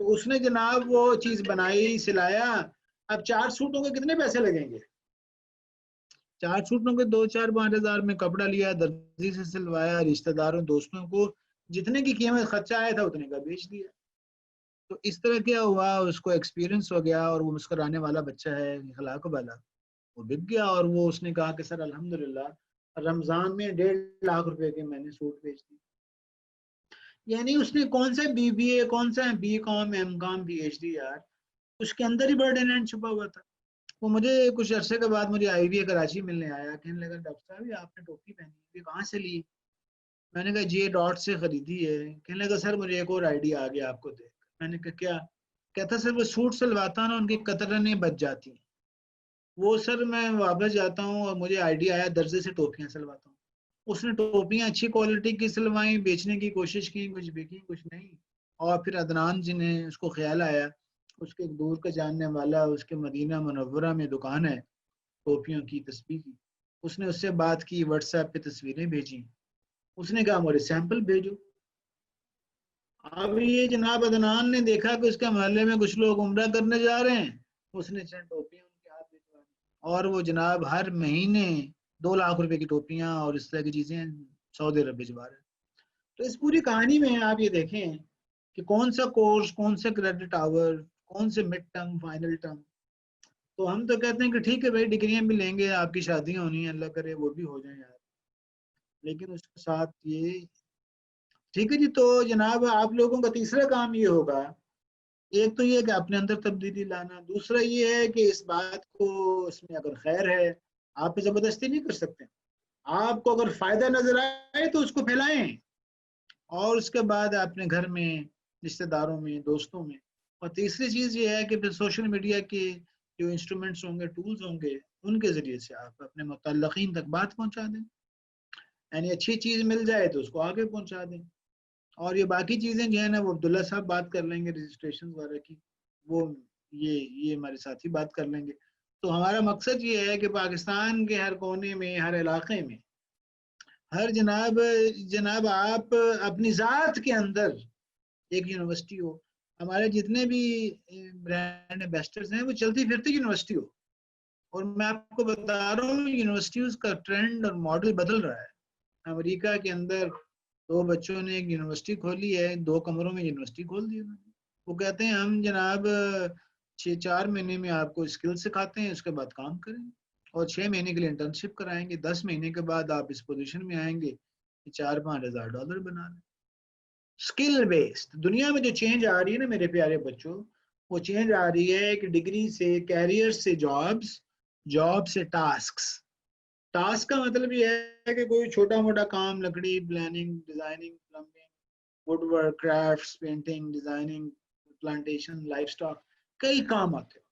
Speaker 1: تو اس نے جناب وہ چیز بنائی, سلایا. اب 4 سوٹوں کے کتنے پیسے لگیں گے؟ 4 سوٹوں کے 2-4-5 ہزار میں کپڑا لیا, درزی سے سلوایا, رشتہ داروں دوستوں کو جتنے کی قیمت خرچہ آیا تھا اتنے کا بیچ دیا. تو اس طرح کیا ہوا, اس کو ایکسپیرینس ہو گیا, اور وہ مسکرانے والا بچہ ہے, اخلاق والا, وہ بک گیا. اور وہ اس نے کہا کہ سر الحمدللہ رمضان میں 1.5 لاکھ روپے کے میں نے سوٹ بیچ دیے. یعنی اس نے کون سا BBA, کون سا BCom, MCom, PhD یار, اس کے اندر ہی برڈن چھپا ہوا تھا. وہ مجھے کچھ عرصے کے بعد مجھے IBA کراچی ملنے آیا, کہنے لگا ڈاکٹر صاحب آپ نے ٹوپی پہنی, یہ کہاں سے لی؟ میں نے کہا جی ڈاٹ سے خریدی ہے. کہنے لگا سر مجھے ایک اور آئیڈیا آ گیا آپ کو دیکھ. میں نے کہا کیا؟ کہتا سر وہ سوٹ سلواتا نا ان کی قطریں بچ جاتی ہیں, وہ سر میں واپس جاتا ہوں اور مجھے آئیڈیا آیا درزے سے ٹوپیاں سلواتا ہوں. اس نے ٹوپیاں اچھی کوالٹی کی سلوائیں, بیچنے کی کوشش کی, کچھ بکی کچھ نہیں. اور پھر عدنان جی نے اس کو خیال آیا, اس کے ایک دور کا جاننے والا, اس کے مدینہ منورہ میں دکان ہے ٹوپیوں کی, تسبیح کی. اس نے اس سے بات کی, واٹس ایپ پہ تصویریں بھیجی. اس نے کہا مجھے سیمپل بھیجو. اب یہ جناب عدنان نے دیکھا کہ اس کے محلے میں کچھ لوگ عمرہ کرنے جا رہے ہیں, اس نے چند ٹوپیاں ان کے ہاتھ بھیجوا دی. اور وہ جناب ہر مہینے 2 لاکھ روپے کی ٹوپیاں اور اس طرح کی چیزیں سعودی عرب بھجوا رہے ہیں. تو اس پوری کہانی میں آپ یہ دیکھیں کہ کون سا کورس, کون سے کریڈٹ آور, کون سے مڈ ٹرم, فائنل ٹرم. تو ہم تو کہتے ہیں کہ ٹھیک ہے بھائی ڈگریاں بھی لیں گے, آپ کی شادیاں ہونی ہیں, اللہ کرے وہ بھی ہو جائیں یار, لیکن اس کے ساتھ یہ ٹھیک ہے جی. تو جناب آپ لوگوں کا تیسرا کام یہ ہوگا, ایک تو یہ کہ اپنے اندر تبدیلی لانا, دوسرا یہ ہے کہ اس بات کو, اس میں اگر خیر ہے آپ پہ زبردستی نہیں کر سکتے, آپ کو اگر فائدہ نظر آئے تو اس کو پھیلائیں, اور اس کے بعد اپنے گھر میں, رشتہ داروں میں, دوستوں میں. اور تیسری چیز یہ ہے کہ پھر سوشل میڈیا کے جو انسٹرومنٹس ہوں گے, ٹولز ہوں گے, ان کے ذریعے سے آپ اپنے متعلقین تک بات پہنچا دیں. یعنی اچھی چیز مل جائے تو اس کو آگے پہنچا دیں. اور یہ باقی چیزیں جو ہیں نا وہ عبداللہ صاحب بات کر لیں گے رجسٹریشن وغیرہ کی, وہ یہ ہمارے ساتھی بات کر لیں گے. تو ہمارا مقصد یہ ہے کہ پاکستان کے ہر کونے میں, ہر علاقے میں, ہر جناب آپ اپنی ذات کے اندر ایک یونیورسٹی ہو. ہمارے جتنے بھی برانڈ ایمبیسڈرز ہیں وہ چلتی پھرتی یونیورسٹی ہو. اور میں آپ کو بتا رہا ہوں یونیورسٹیز کا ٹرینڈ اور ماڈل بدل رہا ہے. امریکہ کے اندر 2 بچوں نے ایک یونیورسٹی کھولی ہے, 2 کمروں میں یونیورسٹی کھول دی. وہ کہتے ہیں ہم جناب 4 مہینے میں آپ کو اسکل سکھاتے ہیں, اس کے بعد کام کریں گے, اور 6 مہینے کے لیے انٹرنشپ کرائیں گے, 10 مہینے کے بعد آپ اس پوزیشن میں آئیں گے کہ $4-5 ہزار بنا لیں. اسکل بیسڈ دنیا میں جو چینج آ رہی ہے نا میرے پیارے بچوں, وہ چینج آ رہی ہے کہ ڈگری سے کیریئر سے جابس, جاب سے ٹاسکس. ٹاسک کا مطلب یہ ہے کہ کوئی چھوٹا موٹا کام, لکڑی, planning, designing, plumbing, would work, crafts, painting, designing, plantation, life stock, کئی کام آتے ہیں.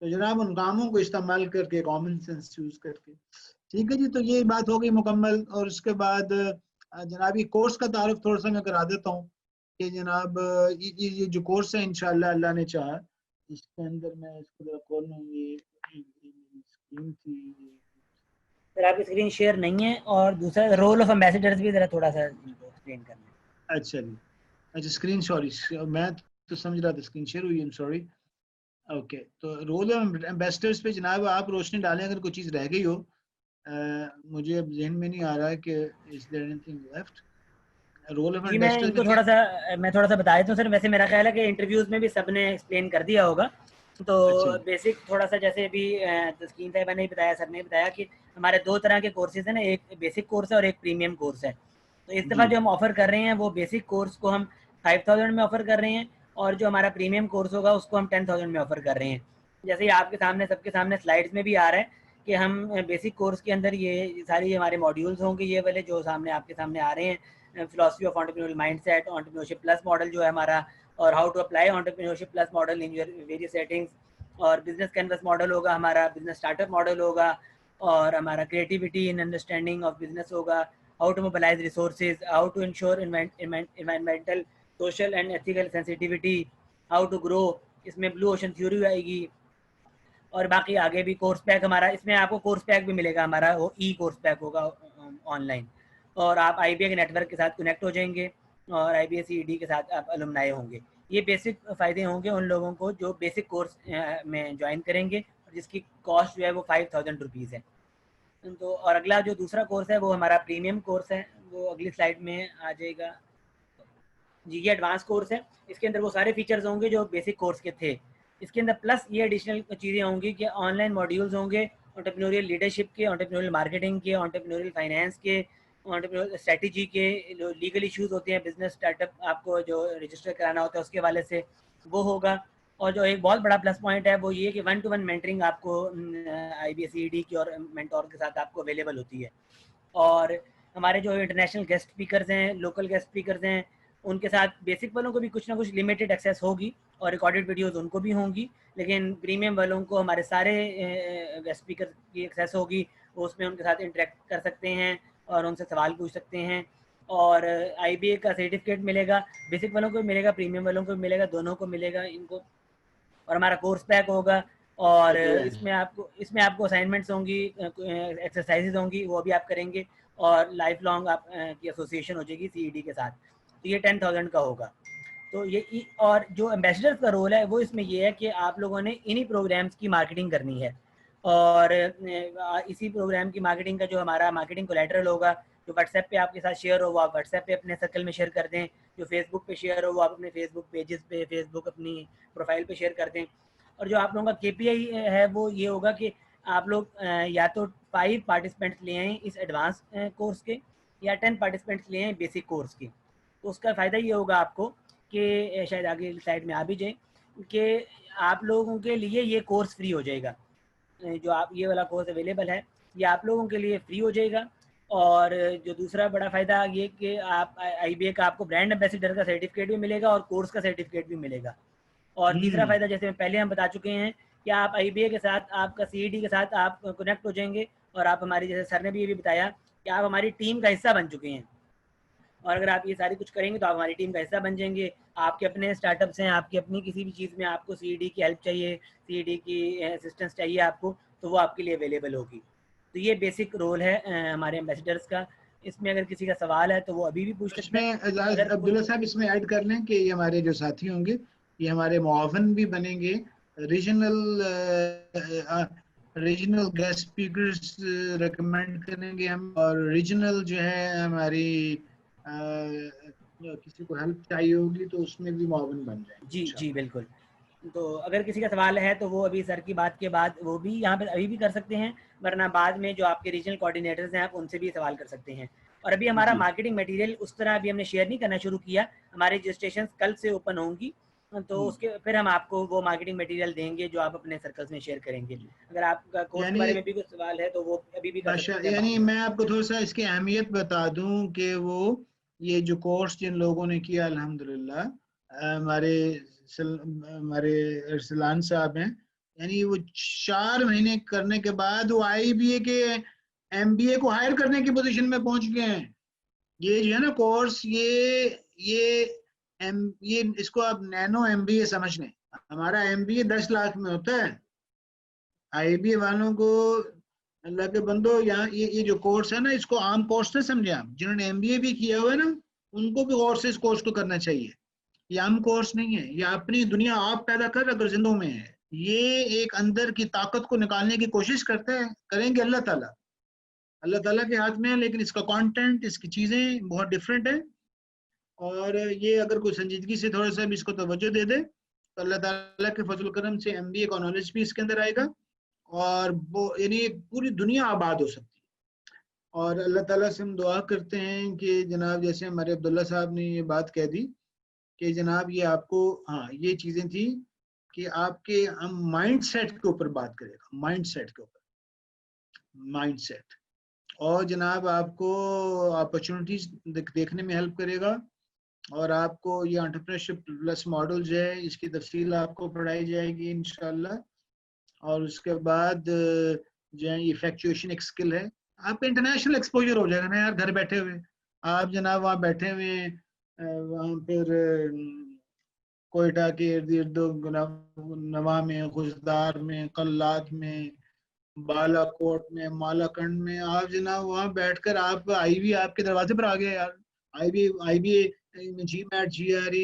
Speaker 1: تو جناب ان کاموں کو استعمال کر کے, کامن سینس یوز کر کے, ٹھیک ہے جی. تو یہ بات ہو گئی مکمل. اور اس کے بعد جناب یہ کورس کا تعارف تھوڑا سا میں کرا دیتا ہوں کہ جناب یہ جو کورس ہے انشاءاللہ اللہ نے چاہا, اس کے اندر میں اس کو کھول لوں. یہ اسکرین تھی,
Speaker 7: سر آپ کی اسکرین شیئر نہیں ہے, اور دوسرا رول آف ایمبیسڈرز بھی ذرا تھوڑا سا ایکسپلین کرنا ہے.
Speaker 1: اچھا جی, اچھا اسکرین, سوری میں تو سمجھ رہا تھا اسکرین شیئر ہوئی, سوری. اوکے, تو رول آف ایمبیسڈرز پہ جناب آپ روشنی ڈالیں اگر کوئی چیز رہ گئی ہو. مجھے اب ذہن میں نہیں آ رہا ہے کہ is there anything left. Role of
Speaker 7: جی میں ان کو تھوڑا سا بتا دیتا ہوں سر. ویسے میرا خیال ہے کہ انٹرویوز میں بھی سب نے ایکسپلین کر دیا ہوگا. تو بیسک تھوڑا سا جیسے ابھی تسکین صاحبہ نے بتایا, سر نے بتایا کہ ہمارے 2 طرح کے کورسز ہیں نا, ایک بیسک کورس ہے اور ایک پریمیم کورس ہے. تو اس دفعہ جو ہم آفر کر رہے ہیں وہ بیسک کورس کو ہم 5000 میں آفر کر رہے ہیں, اور جو ہمارا پریمیم کورس ہوگا اس کو ہم 10000 میں آفر کر رہے ہیں. جیسے آپ کے سامنے, سب کے سامنے سلائڈز میں بھی آ رہا ہے کہ ہم بیسک کورس کے اندر یہ ساری ہمارے ماڈیولز ہوں گے, یہ والے جو سامنے آپ کے سامنے آ رہے ہیں, philosophy of entrepreneurial mindset, entrepreneurship plus model جو ہے ہمارا, اور how to apply entrepreneurship plus model in your various settings, اور بزنس کینوس ماڈل ہوگا ہمارا, بزنس اسٹارٹ اپ ماڈل ہوگا, اور ہمارا creativity in understanding of business ہوگا, how to mobilise resources, how to ensure environmental social and ethical sensitivity, how to grow, اس میں blue ocean theory آئے گی. اور باقی آگے بھی کورس پیک ہمارا, اس میں آپ کو کورس پیک بھی ملے گا ہمارا, وہ ای کورس پیک ہوگا آن لائن, اور آپ IBA کے نیٹ ورک کے ساتھ کنیکٹ ہو جائیں گے, اور IBA CED کے ساتھ آپ الومنائی ہوں گے. یہ بیسک فائدے ہوں گے ان لوگوں کو جو بیسک کورس میں جوائن کریں گے، جس کی کاسٹ جو ہے وہ 5000 روپیز ہے. تو اور اگلا جو دوسرا کورس ہے وہ ہمارا پریمیم کورس ہے، وہ اگلی سلائڈ میں آ جائے گا جی. یہ ایڈوانس کورس ہے، اس کے اندر وہ سارے فیچرز ہوں گے جو بیسک کورس کے تھے. اس کے اندر پلس یہ ایڈیشنل چیزیں ہوں گی کہ آن لائن ماڈیولز ہوں گے، انٹرپرینوریل لیڈرشپ کے، انٹرپرینوریل مارکیٹنگ کے، انٹرپرینوریل فائنینس کے، انٹرپرینوریل اسٹریٹجی کے، جو لیگل ایشوز ہوتے ہیں بزنس اسٹارٹ اپ آپ کو جو رجسٹر کرانا ہوتا ہے اس کے حوالے سے وہ ہوگا. اور جو ایک بہت بڑا پلس پوائنٹ ہے وہ یہ کہ 1-to-1 مینٹرنگ آپ کو IBSED کی اور مینٹور کے ساتھ آپ کو اویلیبل ہوتی ہے. اور ہمارے جو انٹرنیشنل گیسٹ اسپیکرز ہیں، لوکل گیسٹ اسپیکرز ہیں، ان کے ساتھ بیسک والوں کو بھی کچھ نہ کچھ لمیٹڈ ایکسیس ہوگی اور ریکارڈڈ ویڈیوز ان کو بھی ہوں گی، لیکن پریمیم والوں کو ہمارے سارے گیسٹ اسپیکر کی ایکسیس ہوگی. وہ اس میں ان کے ساتھ انٹریکٹ کر سکتے ہیں اور ان سے سوال پوچھ سکتے ہیں. اور IBA کا سرٹیفکیٹ ملے گا، بیسک والوں کو بھی ملے گا، پریمیم والوں کو بھی ملے گا، دونوں کو ملے گا ان کو. اور ہمارا کورس پیک ہوگا اور اس میں آپ کو اسائنمنٹس ہوں گی، ایکسرسائزز ہوں گی، وہ بھی آپ کریں گے. اور لائف لانگ آپ کی ایسوسیشن ہو جائے گی CED کے ساتھ. تو یہ 10,000 کا ہوگا. تو یہ اور جو ایمبیسڈر کا رول ہے وہ اس میں یہ ہے کہ آپ لوگوں نے انہی پروگرامز کی مارکیٹنگ کرنی ہے. اور اسی پروگرام کی مارکیٹنگ کا جو ہمارا مارکیٹنگ کولیٹرل ہوگا، جو واٹس ایپ پہ آپ کے ساتھ شیئر ہو وہ آپ واٹس ایپ پہ اپنے سرکل میں شیئر کر دیں، جو فیس بک پہ شیئر ہو وہ آپ اپنے فیس بک پیجز پہ، فیس بک اپنی پروفائل پہ شیئر کر دیں. اور جو آپ لوگوں کا KPI ہے وہ یہ ہوگا کہ آپ لوگ یا تو 5 پارٹیسپینٹس لے آئیں اس ایڈوانس کورس کے، یا 10 پارٹیسپینٹس لے آئیں بیسک کورس کے. تو اس کا فائدہ یہ ہوگا آپ کو کہ شاید آگے سائڈ میں آ بھی جائیں کہ آپ لوگوں کے لیے یہ کورس فری ہو جائے گا. جو آپ یہ والا کورس اویلیبل ہے یہ آپ لوگوں کے لیے فری ہو جائے گا. اور جو دوسرا بڑا فائدہ یہ کہ آپ IBA کا آپ کو برانڈ ایمبیسیڈر کا سرٹیفکیٹ بھی ملے گا اور کورس کا سرٹیفکیٹ بھی ملے گا. اور تیسرا فائدہ جیسے پہلے ہم بتا چکے ہیں کہ آپ IBA کے ساتھ، آپ کا CED کے ساتھ آپ کنیکٹ ہو جائیں گے. اور آپ ہماری، جیسے سر نے بھی یہ بھی بتایا کہ آپ ہماری ٹیم کا حصہ بن چکے ہیں. اور اگر آپ یہ ساری کچھ کریں گے تو آپ ہماری ٹیم کا حصہ بن جائیں گے. آپ کے اپنے اسٹارٹ اپس ہیں، آپ کی اپنی کسی بھی چیز میں آپ کو CED کی ہیلپ چاہیے، CED کی اسسٹنس چاہیے آپ کو، تو وہ آپ کے لیے اویلیبل ہوگی. تو یہ بیسک رول ہے ہمارے ایمبیسڈرس کا. اس میں اگر کسی کا سوال ہے تو وہ ابھی بھی پوچھ سکتے ہیں.
Speaker 1: عبداللہ صاحب اس میں ایڈ کر لیں کہ یہ ہمارے جو ساتھی ہوں گے یہ ہمارے معاون بھی بنیں گے، ریجنل گیسٹ اسپیکرز ریکمینڈ کریں گے ہم. اور ریجنل جو ہے ہماری کسی کو ہیلپ چاہیے ہوگی تو اس میں بھی معاون بن جائیں.
Speaker 7: جی بالکل. تو اگر کسی کا سوال ہے تو وہ ابھی سر کی بات کے بعد وہ بھی یہاں پہ ابھی بھی کر سکتے ہیں، ورنہ بعد میں جو آپ کے ریجنل کوآرڈینیٹرز ہیں آپ ان سے بھی سوال کر سکتے ہیں. اور ابھی ہمارا مارکیٹنگ مٹیریل اس طرح ابھی ہم نے شیئر نہیں کرنا شروع کیا. ہماری رجسٹریشن کل سے اوپن ہوں گی تو اس کے پھر ہم آپ کو وہ مارکیٹنگ مٹیریل دیں گے جو آپ اپنے سرکلز میں شیئر کریں گے. اگر آپ کا کورس کے بارے میں بھی کوئی سوال ہے تو وہ ابھی بھی کر سکتے ہیں.
Speaker 1: یعنی میں آپ کو تھوڑا سا اس کی اہمیت بتا دوں کہ وہ یہ جو کورس جن لوگوں نے کیا الحمدللہ، ہمارے ارسلان صاحب ہیں، یعنی وہ 4 مہینے کرنے کے بعد وہ IBA کے MBA کو ہائر کرنے کی پوزیشن میں پہنچ گئے ہیں. یہ جو ہے نا کورس، یہ اس کو آپ نینو MBA سمجھ لیں. ہمارا MBA 10 لاکھ میں ہوتا ہے. IBA والوں کو اللہ کے بندو یہاں یہ جو کورس ہے نا اس کو عام کورس نہ سمجھیں آپ. جنہوں نے MBA بھی کیا ہوا ہے نا ان کو بھی غور سے اس کورس کو کرنا چاہیے. یہ عام کورس نہیں ہے، یہ اپنی دنیا آپ پیدا کر اگر زندوں میں ہے. یہ ایک اندر کی طاقت کو نکالنے کی کوشش کریں گے اللہ تعالیٰ کے ہاتھ میں ہے، لیکن اس کا کانٹینٹ، اس کی چیزیں بہت ڈفرینٹ ہیں. اور یہ اگر کوئی سنجیدگی سے تھوڑا سا بھی اس کو توجہ دے دے تو اللہ تعالیٰ کے فضل و کرم سے MBA کا نالج بھی اس کے اندر آئے گا اور وہ یعنی پوری دنیا آباد ہو سکتی ہے. اور اللہ تعالیٰ سے ہم دعا کرتے ہیں کہ جناب جیسے ہمارے عبداللہ صاحب نے یہ بات کہہ دی کہ جناب یہ آپ کو یہ چیزیں تھیں کہ آپ کے ہم مائنڈ سیٹ کے اوپر بات کرے گا، مائنڈ سیٹ اور جناب آپ کو اپرچونٹیز دیکھنے میں ہیلپ کرے گا. اور آپ کو یہ انٹرپرینورشپ پلس ماڈل جو ہے اس کی تفصیل آپ کو پڑھائی جائے گی انشاءاللہ. اور اس کے بعد جو ہے ایفیکچویشن ایک سکل ہے. آپ کا انٹرنیشنل ایکسپوجر ہو جائے گا نا یار گھر بیٹھے ہوئے. آپ جناب وہاں بیٹھے ہوئے وہاں پھر کوئٹہ کے ارد گرد نواں میں، خزدار میں، قلات میں، بالا کوٹ میں، مالا کنڈ میں، آپ جناب وہاں بیٹھ کر آپ IBA آپ کے دروازے پر آ گیا یار. IBA GMAT GRE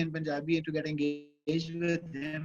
Speaker 1: and Punjabi to get engaged with him।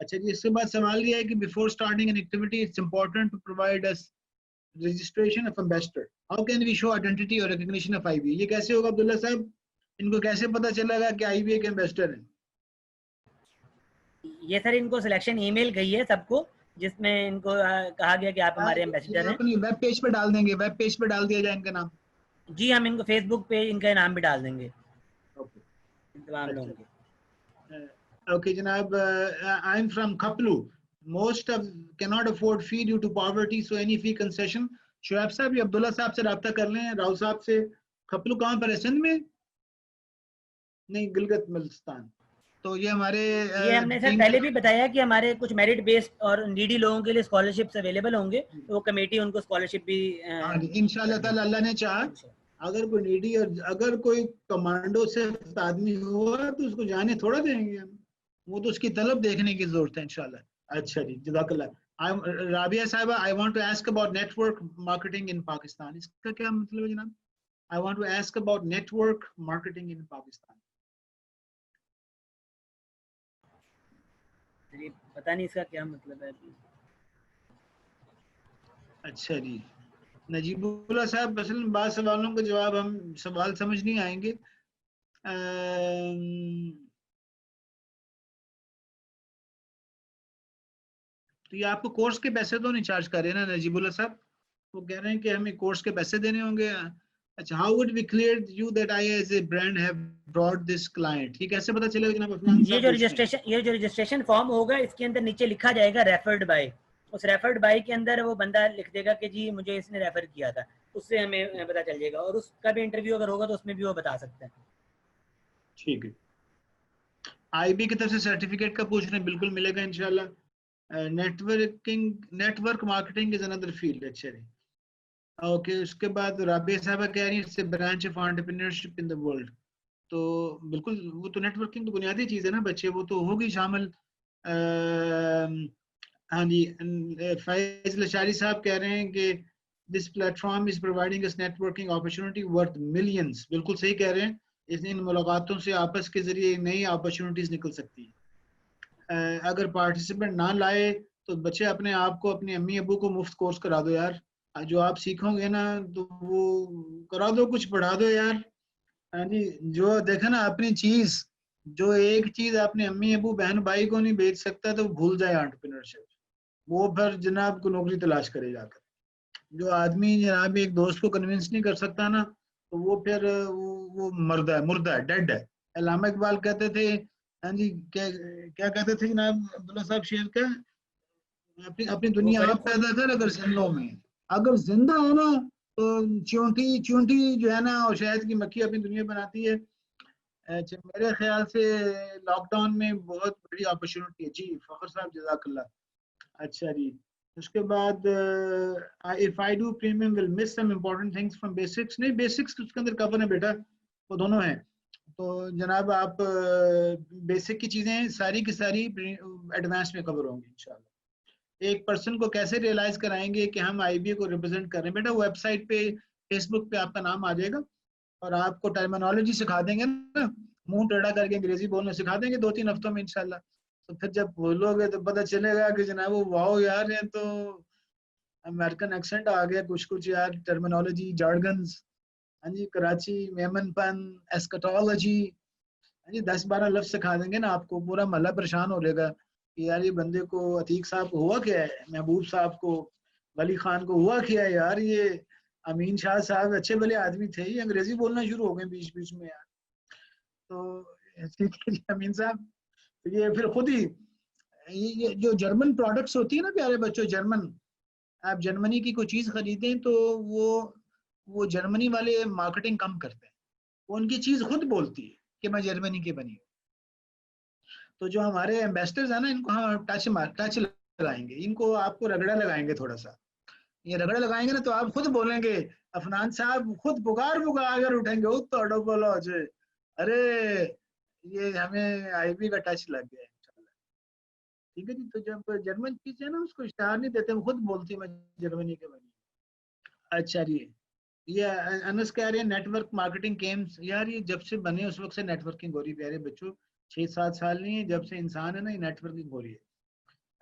Speaker 1: اچھا جی، اس کے بعد سوال یہ ہے کہ before starting an activity it's important to provide us registration of ambassador. How can we show identity or recognition of IBA? یہ کیسے ہوگا عبداللہ صاحب؟ ان کو کیسے پتا چلے گا کہ IBA کے امبیسڈر ہیں؟
Speaker 7: یہ سر ان کو سلیکشن ای میل گئی ہے سب کو، جس میں ان کو کہا گیا کہ آپ ہمارے امبیسڈر ہیں.
Speaker 1: اپنی ویب پیج پہ ڈال دیں گے، ویب پیج پہ ڈال دیا جائے ان کا نام.
Speaker 7: جی ہم ان کو فیس بک پہ ان کا نام بھی ڈال دیں گے تمام لوگوں کے.
Speaker 1: اوکے جناب، I am from Khaplu. Most of cannot afford fee due to poverty, so any fee concession. Shoaib صاحب یہ عبداللہ صاحب سے رابطہ کر لیں، راؤ صاحب سے. کھپلو کہاں پر ہے؟ سندھ میں؟ نہیں، گلگت بلتستان. تو یہ ہمارے
Speaker 7: یہ ہم نے سر پہلے بھی بتایا کہ ہمارے کچھ میرٹ بیسڈ اور نیڈی لوگوں کے لیے اسکالرشپس اویلیبل ہوں گے، تو وہ کمیٹی ان کو اسکالرشپ بھی
Speaker 1: ان شاء اللہ تعالیٰ اللہ نے چاہا اگر کوئی نیڈی اور اگر کوئی کمانڈو سے آدمی ہوا تو اس کو جانے تھوڑا دیں گے ہم، وہ تو اس کی طلب دیکھنے کی ضرورت ہے انشاءاللہ. اچھا جی، جزاک اللہ. رابعہ صاحبہ، I want to ask about network marketing in Pakistan. اس کا کیا مطلب ہے جناب؟ I want to ask about network marketing in Pakistan.
Speaker 7: پتہ نہیں اس کا کیا مطلب ہے.
Speaker 1: اچھا جی، نجیب اللہ صاحب، مثلا بعض سوالوں کا جواب ہم سوال سمجھ نہیں آئیں گے. تو یہ آپ کو کورس کے پیسے تو نہیں چارج کر رہے نا نجیب اللہ صاحب؟ وہ کہہ رہے ہیں کہ ہمیں کورس کے پیسے دینے ہوں گے. اچھا، how would we clear you that I as a brand have brought this client؟ یہ کیسے پتا چلے گا جناب عثمان صاحب؟
Speaker 7: یہ جو رجسٹریشن فارم ہوگا اس کے اندر نیچے لکھا جائے گا ریفرڈ بائی. اس ریفرڈ بائی کے اندر وہ بندہ لکھ دے گا کہ جی مجھے اس نے ریفر کیا تھا، اس سے ہمیں پتا چل جائے گا، اور اس کا بھی انٹرویو اگر ہوگا تو اس میں بھی وہ بتا سکتے ہیں.
Speaker 1: ٹھیک ہے. آئی بی کی طرف سے سرٹیفکیٹ کا پوچھ رہے ہیں، بالکل ملے گا انشاءاللہ. Network marketing is another field. اچھا جی، اوکے. اس کے بعد رابعہ صاحبہ کہہ رہی ہیں اس سے branch of entrepreneurship in the world. تو بالکل وہ تو نیٹ ورکنگ تو بنیادی چیز ہے نا بچے، وہ تو ہوگی شامل. ہاں جی، فیض لشاری صاحب کہہ رہے ہیں کہ this platform is providing us networking opportunity worth millions. بالکل صحیح کہہ رہے ہیں، ان ملاقاتوں سے آپس کے ذریعے نئی اپرچونٹیز نکل سکتی ہیں. اگر پارٹیسپینٹ نہ لائے تو بچے اپنے آپ کو، اپنے امی ابو کو مفت کورس کرا دو یار. جو آپ سیکھو گے نا تو وہ کرا دو، کچھ پڑھا دو یار. ہاں جی، جو دیکھا نا اپنی چیز، جو ایک چیز اپنے امی ابو بہن بھائی کو نہیں بیچ سکتا تو بھول جائے انٹرپرینورشپ. وہ پھر جناب کو نوکری تلاش کرے جا کر. جو آدمی جناب ایک دوست کو کنونس نہیں کر سکتا نا تو وہ پھر وہ مردہ ہے، ڈیڈ ہے. علامہ اقبال کہتے تھے، ہاں جی، کیا کہتے تھے جناب عبداللہ صاحب شیر کا؟ اپنی دنیا آپ پیدا کر اگر زندوں میں، اگر زندہ ہے نا تو چونٹی جو ہے نا اور شہد کی مکھی اپنی دنیا بناتی ہے. میرے خیال سے لاک ڈاؤن میں بہت بڑی اپرچونٹی ہے. جی فخر صاحب جزاک اللہ. اچھا جی، اس کے بعد if I do premium will miss some important things from basics. نہیں، بیسکس اس کے اندر کور ہے بیٹا، وہ دونوں ہیں. تو جناب آپ بیسک کی چیزیں ساری کی ساری ایڈوانس میں کور ہوں گی انشاءاللہ. ایک پرسن کو کیسے ریئلائز کرائیں گے کہ ہم آئی بی اے کو ریپرزینٹ کر رہے ہیں؟ بیٹا ویب سائٹ پہ، فیس بک پہ آپ کا نام آ جائے گا اور آپ کو ٹرمینالوجی سکھا دیں گے نا، منہ ٹیڑھا کر کے انگریزی بولنا سکھا دیں گے 2-3 ہفتوں میں انشاءاللہ. تو پھر جب بولو گے تو پتہ چلے گا کہ جناب واو یار یہ تو امریکن ایکسنٹ آ گیا کچھ یار، ٹرمینالوجی، جارگنز. ہاں جی، کراچی، میمن پن، ایسکٹالوجی، ہاں جی 10-12 لفظ سکھا دیں گے نا آپ کو. پورا محلہ پریشان ہو رہے گا کہ یار یہ بندے کو، عتیق صاحب کو ہوا کیا ہے، محبوب صاحب کو، ولی خان کو ہوا کیا ہے یار. یہ امین شاہ صاحب اچھے بھلے آدمی تھے، یہ انگریزی بولنا شروع ہو گئے بیچ میں یار. تو امین صاحب یہ پھر خود ہی یہ جو جرمن پروڈکٹس ہوتی ہیں نا پیارے بچوں، جرمن، آپ جرمنی کی کوئی چیز خریدیں تو وہ جرمنی والے مارکیٹنگ کم کرتے ہیں، وہ ان کی چیز خود بولتی ہے کہ میں جرمنی کی بنی ہوں. تو جو ہمارے ایمبیسڈرز ہیں نا ان کو ہم ٹچ لگائیں گے، ان کو آپ کو رگڑا لگائیں گے تھوڑا سا. یہ رگڑا لگائیں گے نا تو آپ خود بولیں گے، افنان صاحب خود پکار کر اٹھیں گے، تو بولو جی ارے یہ ہمیں آئی بی کا ٹچ لگ گیا انشاءاللہ. ٹھیک ہے جی. تو جب جرمن چیز ہے نا اس کو اشتہار نہیں دیتے، وہ خود بولتی میں جرمنی کے بنی. اچھا جی، یہ انس کہہ رہے ہیں نیٹ ورک مارکیٹنگ گیمز. یار یہ جب سے بنے اس وقت سے نیٹ ورکنگ ہو رہی ہے پیارے بچوں، 6-7 سال نہیں ہے، جب سے انسان ہے نا یہ نیٹ ورکنگ ہو رہی ہے.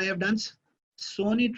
Speaker 1: I have done so many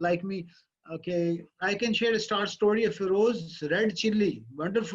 Speaker 1: like me. Okay, I can share a start story of Feroz Red Chilli. Wonderful.